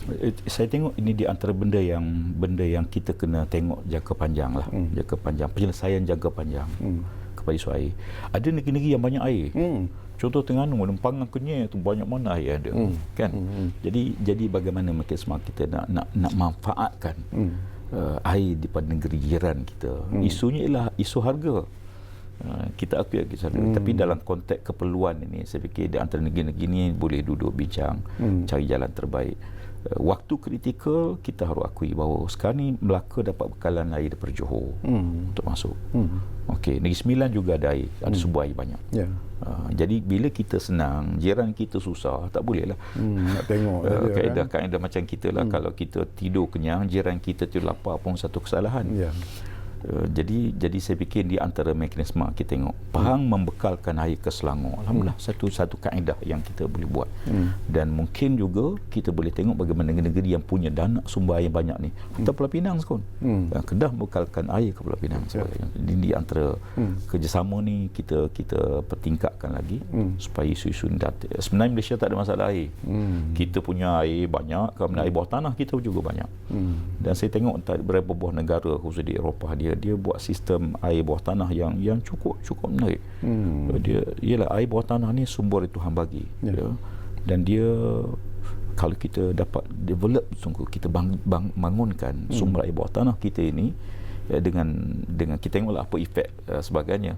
Saya tengok ini di antara benda yang kita kena tengok jangka panjang lah, jangka panjang, penyelesaian jangka panjang kepada isu air. Ada negeri-negeri yang banyak air. Contoh Terengganu, Lempangan, Kenyir itu banyak mana air ada, kan? Jadi bagaimana mekanisme kita nak manfaatkan air daripada negeri jiran kita. Isunya ialah isu harga. Kita akui tapi dalam konteks keperluan ini saya fikir di antara negeri-negeri ini boleh duduk bincang, cari jalan terbaik. Waktu kritikal kita harus akui bahawa sekarang ni Melaka dapat bekalan air daripada Johor untuk masuk. Okey, Negeri Sembilan juga ada air, ada sumber air banyak. Jadi bila kita senang, jiran kita susah, tak boleh lah. Nak tengok kaedah macam kita lah, kalau kita tidur kenyang, jiran kita tidur lapar pun satu kesalahan. Jadi saya fikir di antara mekanisme kita tengok Pahang membekalkan air ke Selangor, alhamdulillah, satu kaedah yang kita boleh buat. Dan mungkin juga kita boleh tengok bagaimana negeri-negeri yang punya dana sumber air banyak ni, kita Pulau Pinang sekon, Kedah membekalkan air ke Pulau Pinang sebagainya. Jadi di antara kerjasama ni kita pertingkatkan lagi supaya isu-isu ni datang. Sebenarnya Malaysia tak ada masalah air, kita punya air banyak, kerana air bawah tanah kita juga banyak. Dan saya tengok beberapa buah negara khusus di Eropah, dia buat sistem air bawah tanah yang cukup menarik. Dia ialah air bawah tanah ni sumber Tuhan bagi. Dan dia kalau kita dapat develop sungguh, kita bangunkan sumber air bawah tanah kita ini dengan kita tengoklah apa efek sebagainya,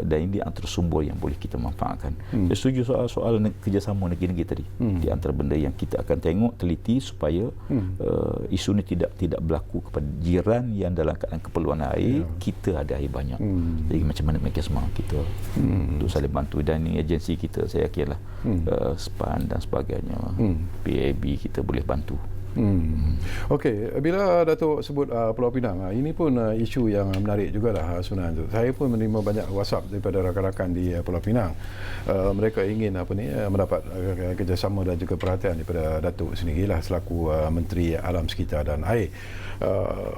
dan ini antara sumber yang boleh kita manfaatkan. Saya setuju soal kerjasama negeri-negeri tadi, di antara benda yang kita akan tengok, teliti supaya isu ni tidak berlaku kepada jiran yang dalam keadaan keperluan air, kita ada air banyak. Jadi macam mana mekanisme kita untuk saling bantu, dan ini agensi kita saya yakinlah SPAN dan sebagainya, PAB kita boleh bantu Okey, bila Datuk sebut Pulau Pinang, ini pun isu yang menarik jugalah sebenarnya. Saya pun menerima banyak WhatsApp daripada rakan-rakan di Pulau Pinang. Mereka ingin mendapat kerjasama dan juga perhatian daripada Datuk sendirilah selaku Menteri Alam Sekitar dan Air.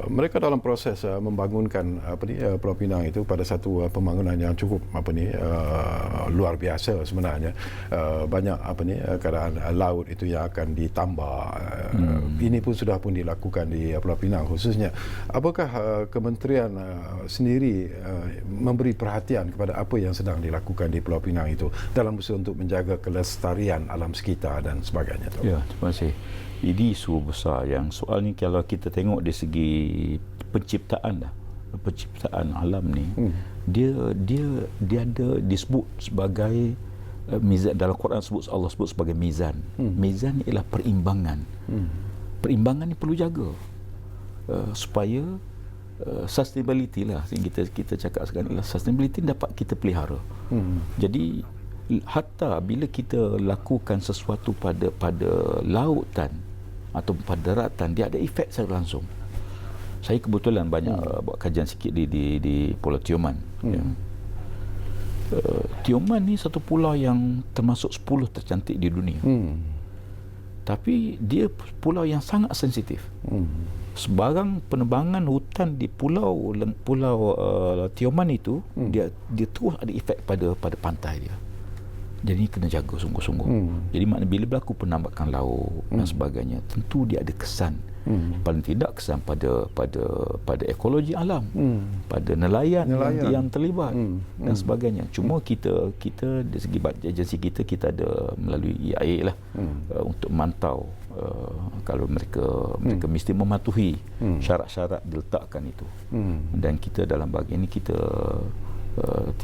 Mereka dalam proses membangunkan Pulau Pinang itu pada satu pembangunan yang cukup luar biasa sebenarnya. Banyak keadaan laut itu yang akan ditambah. Ini pun sudah pun dilakukan di Pulau Pinang khususnya. Apakah kementerian sendiri memberi perhatian kepada apa yang sedang dilakukan di Pulau Pinang itu dalam usaha untuk menjaga kelestarian alam sekitar dan sebagainya? Ya, terima kasih. Ini isu besar yang soalnya kalau kita tengok dari segi penciptaan alam ni, dia ada disebut sebagai mizan. Dalam Quran Allah sebut sebagai mizan. Mizan ialah perimbangan. Perimbangan ni perlu jaga supaya sustainability lah yang kita cakap sekarang ialah sustainability dapat kita pelihara. Jadi hatta bila kita lakukan sesuatu pada lautan atau pada daratan, dia ada efek secara langsung. Saya kebetulan banyak buat kajian sikit di Pulau Tioman. Tioman ni satu pulau yang termasuk 10 tercantik di dunia. Tapi dia pulau yang sangat sensitif. Sebarang penebangan hutan di pulau Tioman itu, dia terus ada efek pada pantai dia. Jadi kena jaga sungguh-sungguh. Jadi maknanya bila berlaku penambakan laut dan sebagainya, tentu dia ada kesan. Paling tidak kesan pada ekologi alam, pada nelayan. Yang terlibat dan sebagainya. Cuma kita dari segi agensi kita ada melalui EIA lah untuk memantau kalau mereka mesti mematuhi syarat-syarat diletakkan itu. Dan kita dalam bahagian ini kita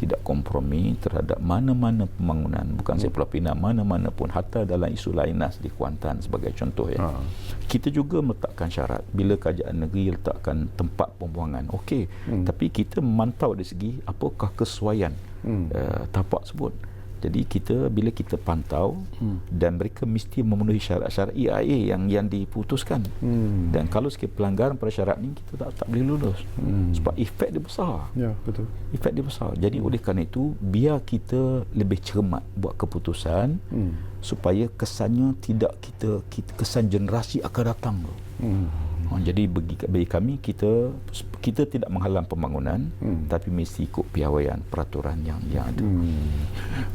tidak kompromi terhadap mana-mana pembangunan, bukan saya Pulau Pinang, mana-mana pun, hatta dalam isu Lainas di Kuantan sebagai contoh ya. Kita juga meletakkan syarat bila kerajaan negeri letakkan tempat pembuangan. Okey, tapi kita memantau dari segi apakah kesesuaian tapak tersebut. Jadi bila kita pantau dan mereka mesti memenuhi syarat-syarat EIA yang diputuskan. Dan kalau sikit pelanggaran pada syarat ni, kita tak boleh lulus. Sebab efek dia besar. Ya, betul. Efek dia besar. Jadi oleh kerana itu, biar kita lebih cermat buat keputusan supaya kesannya tidak kesan generasi akan datang. Jadi bagi kami, kita tidak menghalang pembangunan, tapi mesti ikut piawaian peraturan yang ada.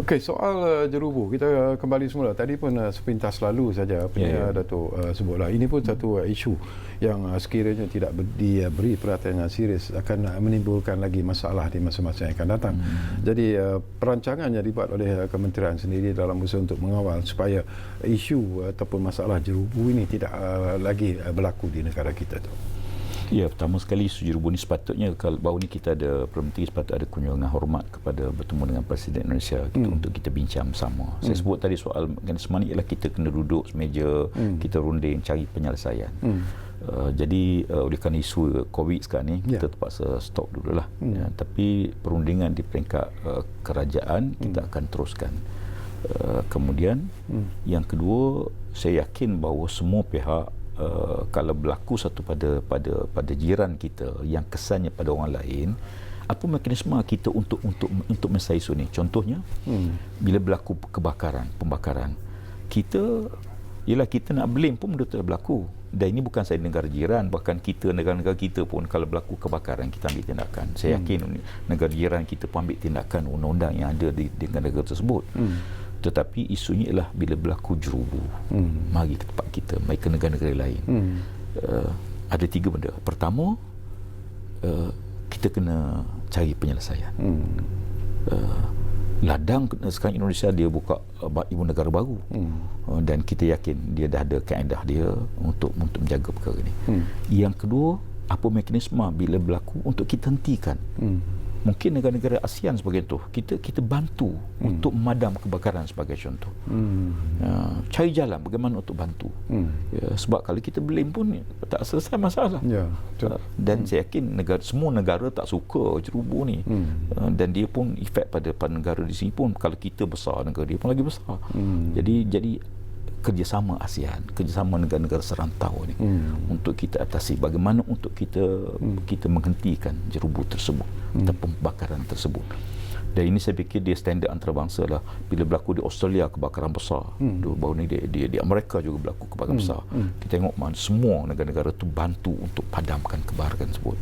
Okey, soal jerubu kita kembali semula. Tadi pun sepintas lalu saja Datuk sebutlah. Ini pun satu isu yang sekiranya tidak diberi perhatian yang serius akan menimbulkan lagi masalah di masa-masa yang akan datang. Jadi perancangan yang dibuat oleh kementerian sendiri dalam usaha untuk mengawal supaya isu ataupun masalah jerubu ini tidak lagi berlaku di negara kita tu. Ya, pertama sekali isu jerubu ni sepatutnya kalau baru ni kita ada Perdana Menteri sepatutnya ada kunjungan hormat kepada bertemu dengan Presiden Indonesia untuk kita bincang bersama. Saya sebut tadi soal mekanisme ni ialah kita kena duduk semeja, kita runding cari penyelesaian. Jadi oleh kerana isu COVID sekarang ni kita terpaksa stop dululah. Tapi perundingan di peringkat kerajaan kita akan teruskan. Kemudian yang kedua, saya yakin bahawa semua pihak kalau berlaku satu pada jiran kita yang kesannya pada orang lain, apa mekanisme kita untuk menyelesaikan isu ni? Contohnya, bila berlaku pembakaran, kita nak blame pun benda tu berlaku. Dan ini bukan saya negara jiran, bahkan kita negara-negara kita pun kalau berlaku kebakaran kita ambil tindakan. Saya yakin negara jiran kita pun ambil tindakan undang-undang yang ada di negara tersebut. Tetapi isunya ialah bila berlaku jerubu, mari ke tempat kita, mari ke negara-negara lain. Ada 3 benda. Pertama, kita kena cari penyelesaian. Ladang sekarang Indonesia dia buka ibu negara baru, dan kita yakin dia dah ada kaedah dia untuk menjaga perkara ni. Yang kedua, apa mekanisme bila berlaku untuk kita hentikan. Mungkin negara-negara ASEAN sebagai contoh, kita bantu untuk memadam kebakaran sebagai contoh. Cari jalan bagaimana untuk bantu. Sebab kalau kita blame pun tak selesai masalah. Dan saya yakin semua negara tak suka jerubu ni. Dan dia pun efek pada negara di sini pun, kalau kita besar, negara dia pun lagi besar. Jadi kerjasama ASEAN, kerjasama negara-negara serantau ni untuk kita atasi bagaimana untuk kita menghentikan jerubu tersebut atau pembakaran tersebut. Dan ini saya fikir dia standard antarabangsa lah. Bila berlaku di Australia kebakaran besar, baru ni di Amerika juga berlaku kebakaran besar. Kita tengok mana semua negara-negara tu bantu untuk padamkan kebakaran tersebut.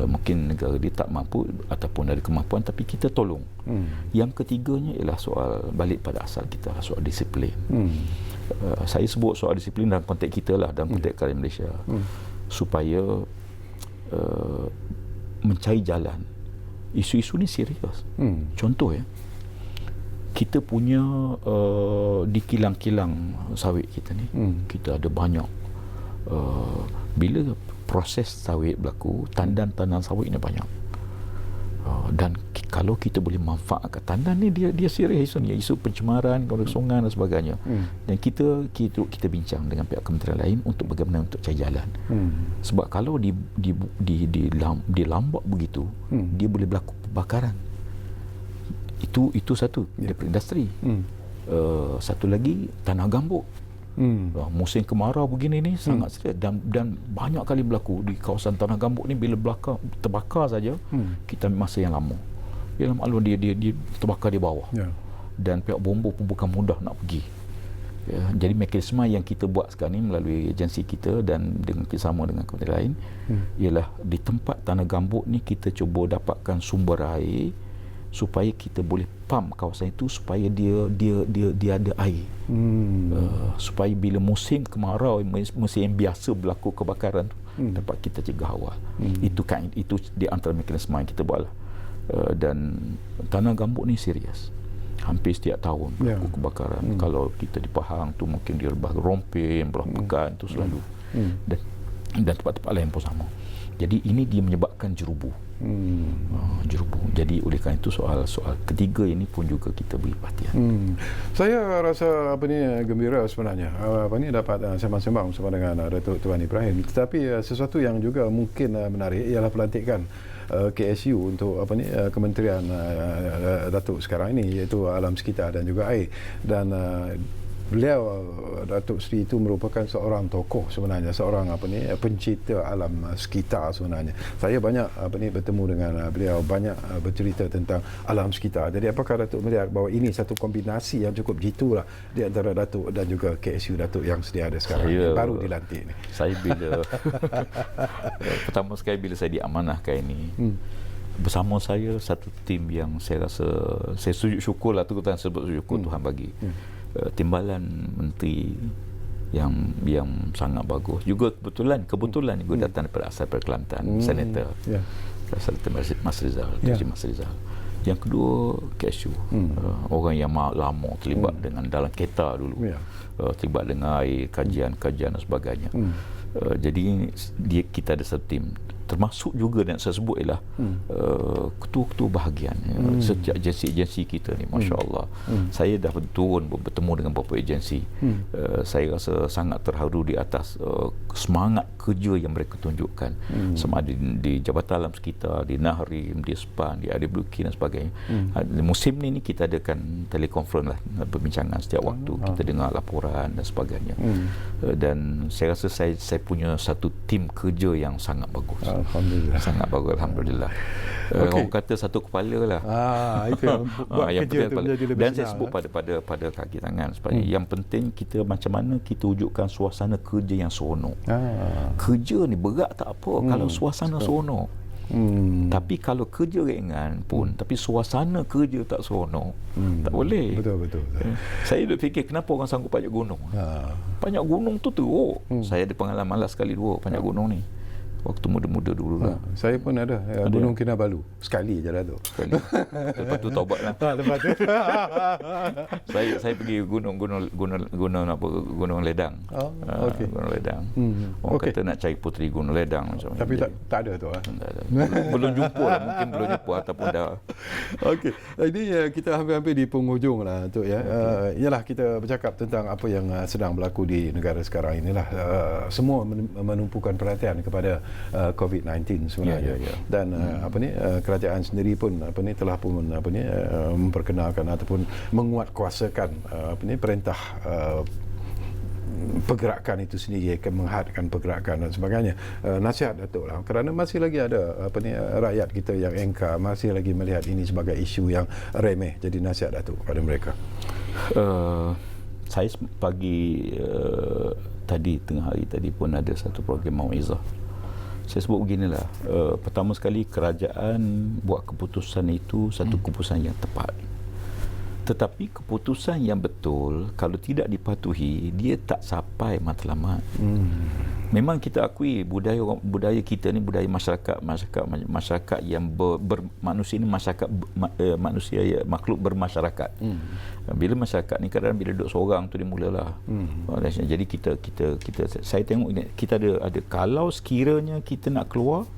Mungkin negara dia tak mampu ataupun ada kemampuan, tapi kita tolong. Yang ketiganya ialah soal balik pada asal kita, soal disiplin. Saya sebut soal disiplin dalam konteks kita lah, dalam konteks kerajaan Malaysia, supaya mencari jalan. Isu-isu ni serius. Contoh kita punya di kilang-kilang sawit kita ni, kita ada banyak bila proses sawit berlaku, tandan sawit ni banyak. Dan kalau kita boleh manfaatkan tandan ni, dia serius isu pencemaran, kelangsungan dan sebagainya. Dan kita bincang dengan pihak kementerian lain untuk bagaimana untuk cari jalan. Sebab kalau dilambak begitu, dia boleh berlaku pembakaran. Itu satu daripada industri. Satu lagi tanah gambut. Musim kemarau begini ni sangat serius dan banyak kali berlaku di kawasan tanah gambut ni. Bila terbakar saja, kita masa yang lama. Yang lama dia terbakar di bawah. Dan pihak bomba pun bukan mudah nak pergi. Jadi mekanisme yang kita buat sekarang ni melalui agensi kita dan dengan kerjasama dengan kementerian lain ialah di tempat tanah gambut ni kita cuba dapatkan sumber air supaya kita boleh pump kawasan itu supaya dia ada air. Supaya bila musim kemarau, musim yang biasa berlaku kebakaran tu, dapat kita cegah awal. Itu di antara mekanisme yang kita buat lah. Dan tanah gambut ni serius. Hampir setiap tahun berlaku kebakaran. Kalau kita di Pahang tu mungkin di Rebah Rompin, Belah Pekan tu selalu. Dan tempat-tempat lain pun sama. Jadi ini dia menyebabkan jerubu. Jerubu. Jadi oleh kerana itu soal ketiga ini pun juga kita beri perhatian. Saya rasa gembira sebenarnya dapat sembang-sembang bersama dengan Datuk Tuan Ibrahim. Tetapi sesuatu yang juga mungkin menarik ialah pelantikan KSU untuk kementerian Datuk sekarang ini, iaitu alam sekitar dan juga air. Dan beliau Datuk Seri itu merupakan seorang tokoh sebenarnya, seorang pencipta alam sekitar sebenarnya. Saya banyak bertemu dengan beliau, banyak bercerita tentang alam sekitar. Jadi apakah Datuk melihat bahawa ini satu kombinasi yang cukup jitulah di antara Datuk dan juga KSU Datuk yang sedia ada sekarang, baru dilantik ni? Saya bila pertama sekali bila saya diamanahkan ini, bersama saya satu tim yang saya rasa saya sujud syukur lah, terutama sebut syukur Tuhan bagi. Timbalan menteri yang sangat bagus. Juga kebetulan juga datang daripada asal Kelantan, Senator Mas Rizal, Mas Rizal. Yang kedua KSU, orang yang lama terlibat dengan dalam kereta dulu, terlibat dengan air, kajian dan sebagainya. Jadi kita ada satu tim, termasuk juga yang saya sebut ialah ketua-ketua bahagian setiap agensi kita ni, Masya Allah. Saya dah turun bertemu dengan beberapa agensi. Saya rasa sangat terharu di atas semangat kerja yang mereka tunjukkan, sama ada di Jabatan Alam Sekitar, di Nahrim, di SPAN, di ADBLUKI dan sebagainya. Musim ni kita adakan telekonferensi lah, perbincangan setiap waktu. Kita dengar laporan dan sebagainya. Dan saya rasa saya punya satu tim kerja yang sangat bagus. Alhamdulillah. Sangat bagus, alhamdulillah. Orang kata satu kepala lah. Itu yang buat yang kerja tu menjadi lebih dan senang. saya sebut pada kaki tangan supaya yang penting kita macam mana kita wujudkan suasana kerja yang seronok. Kerja ni berat tak apa kalau suasana seronok. Tapi kalau kerja ringan pun tapi suasana kerja tak seronok, tak boleh. Betul. Saya duk fikir kenapa orang sanggup panjat gunung. Panjat gunung tu teruk. Saya ada pengalaman lah sekali dua panjat gunung ni waktu muda-muda dulu lah. Saya pun ada Gunung Kinabalu sekali je lah tu. Sekali. Lepas tu taubat lah. Lepas tu saya pergi gunung Ledang. Gunung Ledang. Orang kata nak cari puteri Gunung Ledang macam tapi tak ada tu lah. Belum jumpa lah, mungkin belum jumpa ataupun dah. Okey. Ini kita hampir-hampir di penghujung lah tu ya. Ialah kita bercakap tentang apa yang sedang berlaku di negara sekarang inilah. Semua menumpukan perhatian kepada COVID-19 sebenarnya. Dan kerajaan sendiri pun telah pun memperkenalkan ataupun menguatkuasakan perintah pergerakan itu sendiri, akan menghadkan pergerakan dan sebagainya. Nasihat Datuk lah, kerana masih lagi ada rakyat kita yang engkar, masih lagi melihat ini sebagai isu yang remeh. Jadi nasihat Datuk kepada mereka. Saya pagi tadi, tengah hari tadi pun ada satu program Mau'izah. Saya sebut beginilah, pertama sekali kerajaan buat keputusan itu satu keputusan yang tepat. Tetapi keputusan yang betul kalau tidak dipatuhi, dia tak sampai matlamat. Memang kita akui budaya kita ni budaya masyarakat yang manusia ni manusia makhluk bermasyarakat. Bila masyarakat ni kadang-kadang bila duduk seorang tu dia mulalah. Jadi kita saya tengok kita ada kalau sekiranya kita nak keluar,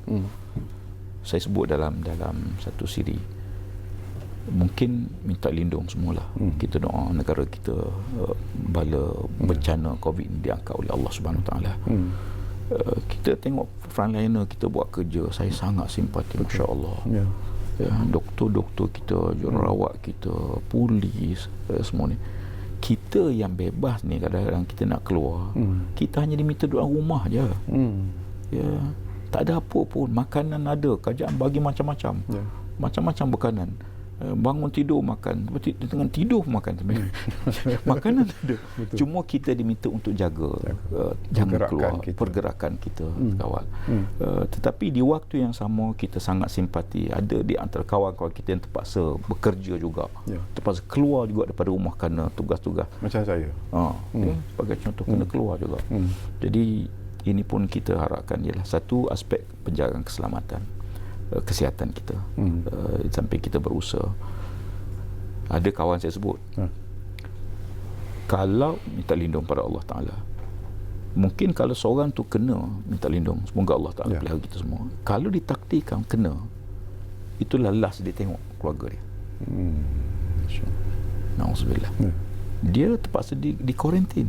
saya sebut dalam satu siri, mungkin minta lindung semualah. Kita doa negara kita bala bencana COVID ni diangkat oleh Allah Subhanahu Wa Taala. Kita tengok frontliner kita buat kerja, saya sangat simpati, masya-Allah. Ya, doktor-doktor kita, jururawat kita, polis, semua ni. Kita yang bebas ni kadang-kadang kita nak keluar, kita hanya diminta duduk rumah je. Ya, tak ada apa pun, makanan ada, kerajaan bagi macam-macam. Macam-macam makanan. Bangun tidur makan, dengan tidur makan. Makanan ada. Betul. Cuma kita diminta untuk jaga jangan keluar kita. Pergerakan kita kawal. Tetapi di waktu yang sama kita sangat simpati, ada di antara kawan-kawan kita yang terpaksa bekerja juga, terpaksa keluar juga daripada rumah kerana tugas-tugas macam saya. Sebagai contoh kena keluar juga. Jadi ini pun kita harapkan ialah satu aspek penjagaan keselamatan, kesihatan kita. Sampai kita berusaha. Ada kawan saya sebut, kalau minta lindung pada Allah Ta'ala, mungkin kalau seorang tu kena, minta lindung, semoga Allah Ta'ala pelihara kita semua. Kalau ditakdirkan kena, itulah last dia tengok keluarga dia. Na'udzubillah. Dia terpaksa di kuarantin.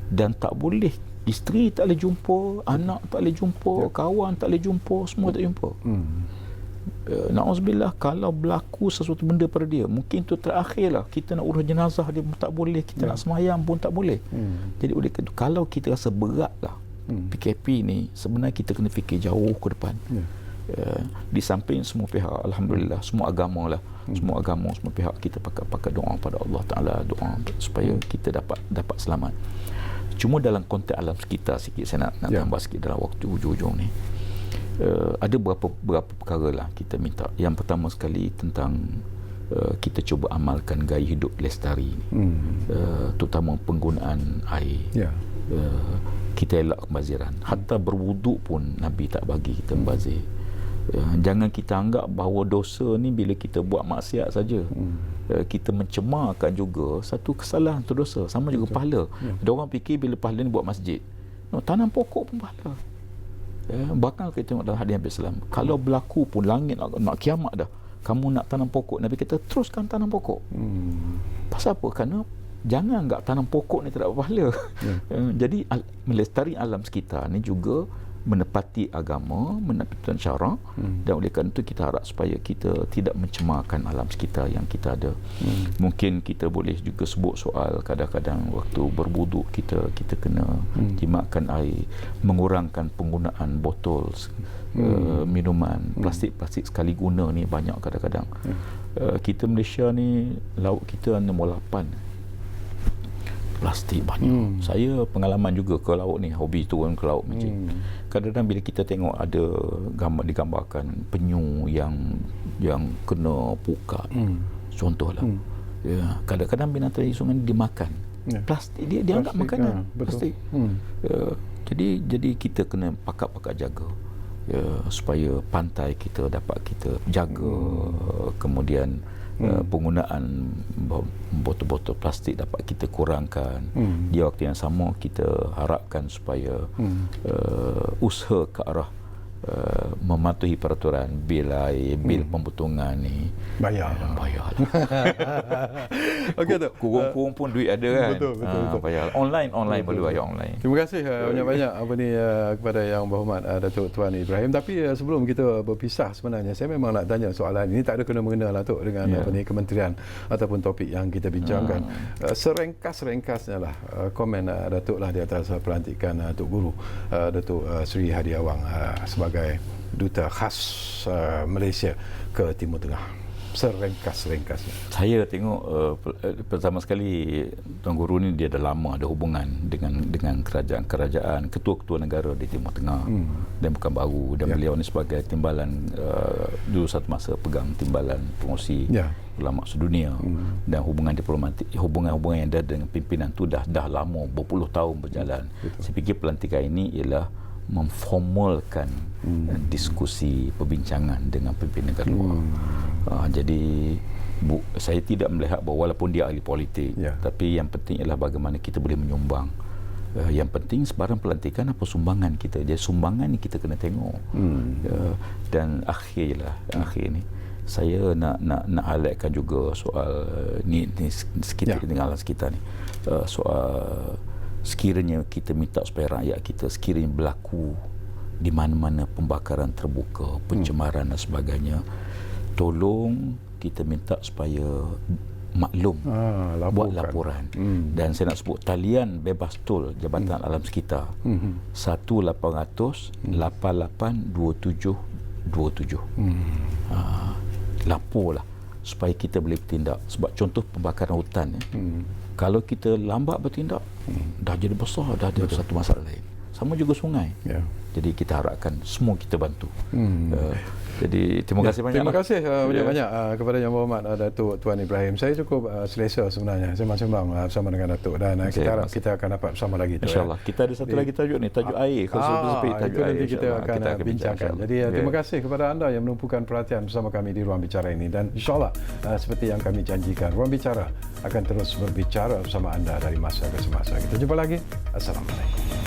Dan tak boleh, isteri tak boleh jumpa, anak tak boleh jumpa, kawan tak boleh jumpa, semua tak jumpa. Na'udzubillah, kalau berlaku sesuatu benda pada dia, mungkin tu terakhirlah kita nak urus jenazah dia pun tak boleh, kita nak semayang pun tak boleh. Jadi oleh kerana kalau kita rasa beratlah PKP ni, sebenarnya kita kena fikir jauh ke depan. Di samping semua pihak, alhamdulillah, semua agama lah, semua agama, semua pihak kita pakai doa pada Allah Ta'ala, doa supaya kita dapat selamat. Cuma dalam konteks alam sekitar sikit, saya nak tambah sikit dalam waktu hujung-hujung ni. Ada beberapa perkara lah kita minta. Yang pertama sekali tentang kita cuba amalkan gaya hidup lestari ni, terutama penggunaan air. Kita elak kebaziran. Hatta berwuduk pun Nabi tak bagi kita membazir. Jangan kita anggap bahawa dosa ni bila kita buat maksiat saja. Kita mencemarkan juga satu kesalahan, satu dosa. Sama juga pahala. Ada orang fikir bila pahala ni buat masjid, tanam pokok pun pahala. Bahkan kita tengok dalam hadis Nabi SAW, kalau berlaku pun langit nak kiamat dah, kamu nak tanam pokok, Nabi kata teruskan tanam pokok. Pasal apa? Kerana jangan anggap tanam pokok ni tak ada pahala. Jadi melestari alam sekitar ni juga menepati agama, menepati syarak, dan oleh kerana itu kita harap supaya kita tidak mencemarkan alam sekitar yang kita ada. Mungkin kita boleh juga sebut soal kadang-kadang waktu berwuduk kita kena jimatkan air, mengurangkan penggunaan botol minuman, plastik sekali guna ni banyak kadang-kadang. Kita Malaysia ni, laut kita nombor 8 plastik banyak. Saya pengalaman juga ke laut ni, hobi turun ke laut mancing. Kadang-kadang bila kita tengok ada digambarkan penyu yang kena pukat, contohlah. Kadang-kadang binatang di sungai dimakan. Plastik dia anggap makanan. Plastik. Jadi kita kena pakat-pakat jaga. Supaya pantai kita dapat kita jaga, kemudian penggunaan botol-botol plastik dapat kita kurangkan. Di waktu yang sama kita harapkan supaya usaha ke arah mematuhi peraturan bil air, bil pembutungan ni bayarlah. Okey tu. Kurung-kurung pun duit ada kan. Betul. Bayar. Online boleh bayar online. Terima kasih banyak-banyak kepada Yang Berhormat Datuk Tuan Ibrahim. Tapi sebelum kita berpisah, sebenarnya saya memang nak tanya soalan ini, tak ada kena-mengena lah Tok dengan kementerian ataupun topik yang kita bincangkan. Serengkas-ringkasnya lah komen Datuk lah di atas pelantikan Tok Guru Datuk Seri Hadi Awang sebagai duta khas Malaysia ke Timur Tengah. Serengkas-ringkasnya. Saya tengok pertama sekali Tuan Guru ni dia dah lama ada hubungan dengan kerajaan ketua-ketua negara di Timur Tengah. Dan bukan baru, dan beliau ni sebagai timbalan dulu satu masa pegang timbalan pengurusi ulama sedunia, dan hubungan diplomatik, hubungan yang ada dengan pimpinan tu dah lama, berpuluh tahun berjalan. Saya fikir pelantikan ini ialah memformalkan diskusi perbincangan dengan pimpinan negara luar. Jadi saya tidak melihat bahawa walaupun dia ahli politik, tapi yang penting ialah bagaimana kita boleh menyumbang. Yang penting sebarang pelantikan apa sumbangan kita. Jadi sumbangan ni kita kena tengok. Dan akhir ni saya nak highlightkan juga soal ni sekitar tinggalan sekitar ni, soal sekiranya kita minta supaya rakyat kita sekiranya berlaku di mana-mana pembakaran terbuka, pencemaran dan sebagainya, tolong kita minta supaya maklum buat laporan. Dan saya nak sebut talian bebas tol Jabatan Alam Sekitar 1-800-88-2727. Laporlah supaya kita boleh bertindak. Sebab contoh pembakaran hutan kalau kita lambat bertindak, dah jadi besar, dah ada satu masalah lain. Sama juga sungai. Jadi kita harapkan semua kita bantu. Jadi terima kasih banyak. Terima kasih banyak-banyak kepada Yang Berhormat Datuk Tuan Ibrahim. Saya cukup selesa sebenarnya sembang-sembang bersama dengan Datuk, dan kita harap kita akan dapat bersama lagi. InsyaAllah. Kita ada satu lagi tajuk ni, tajuk air. Itu nanti kita akan bincangkan. Jadi terima kasih kepada anda yang menumpukan perhatian bersama kami di Ruang Bicara ini, dan insyaAllah seperti yang kami janjikan, Ruang Bicara akan terus berbicara bersama anda dari masa ke semasa. Kita jumpa lagi. Assalamualaikum.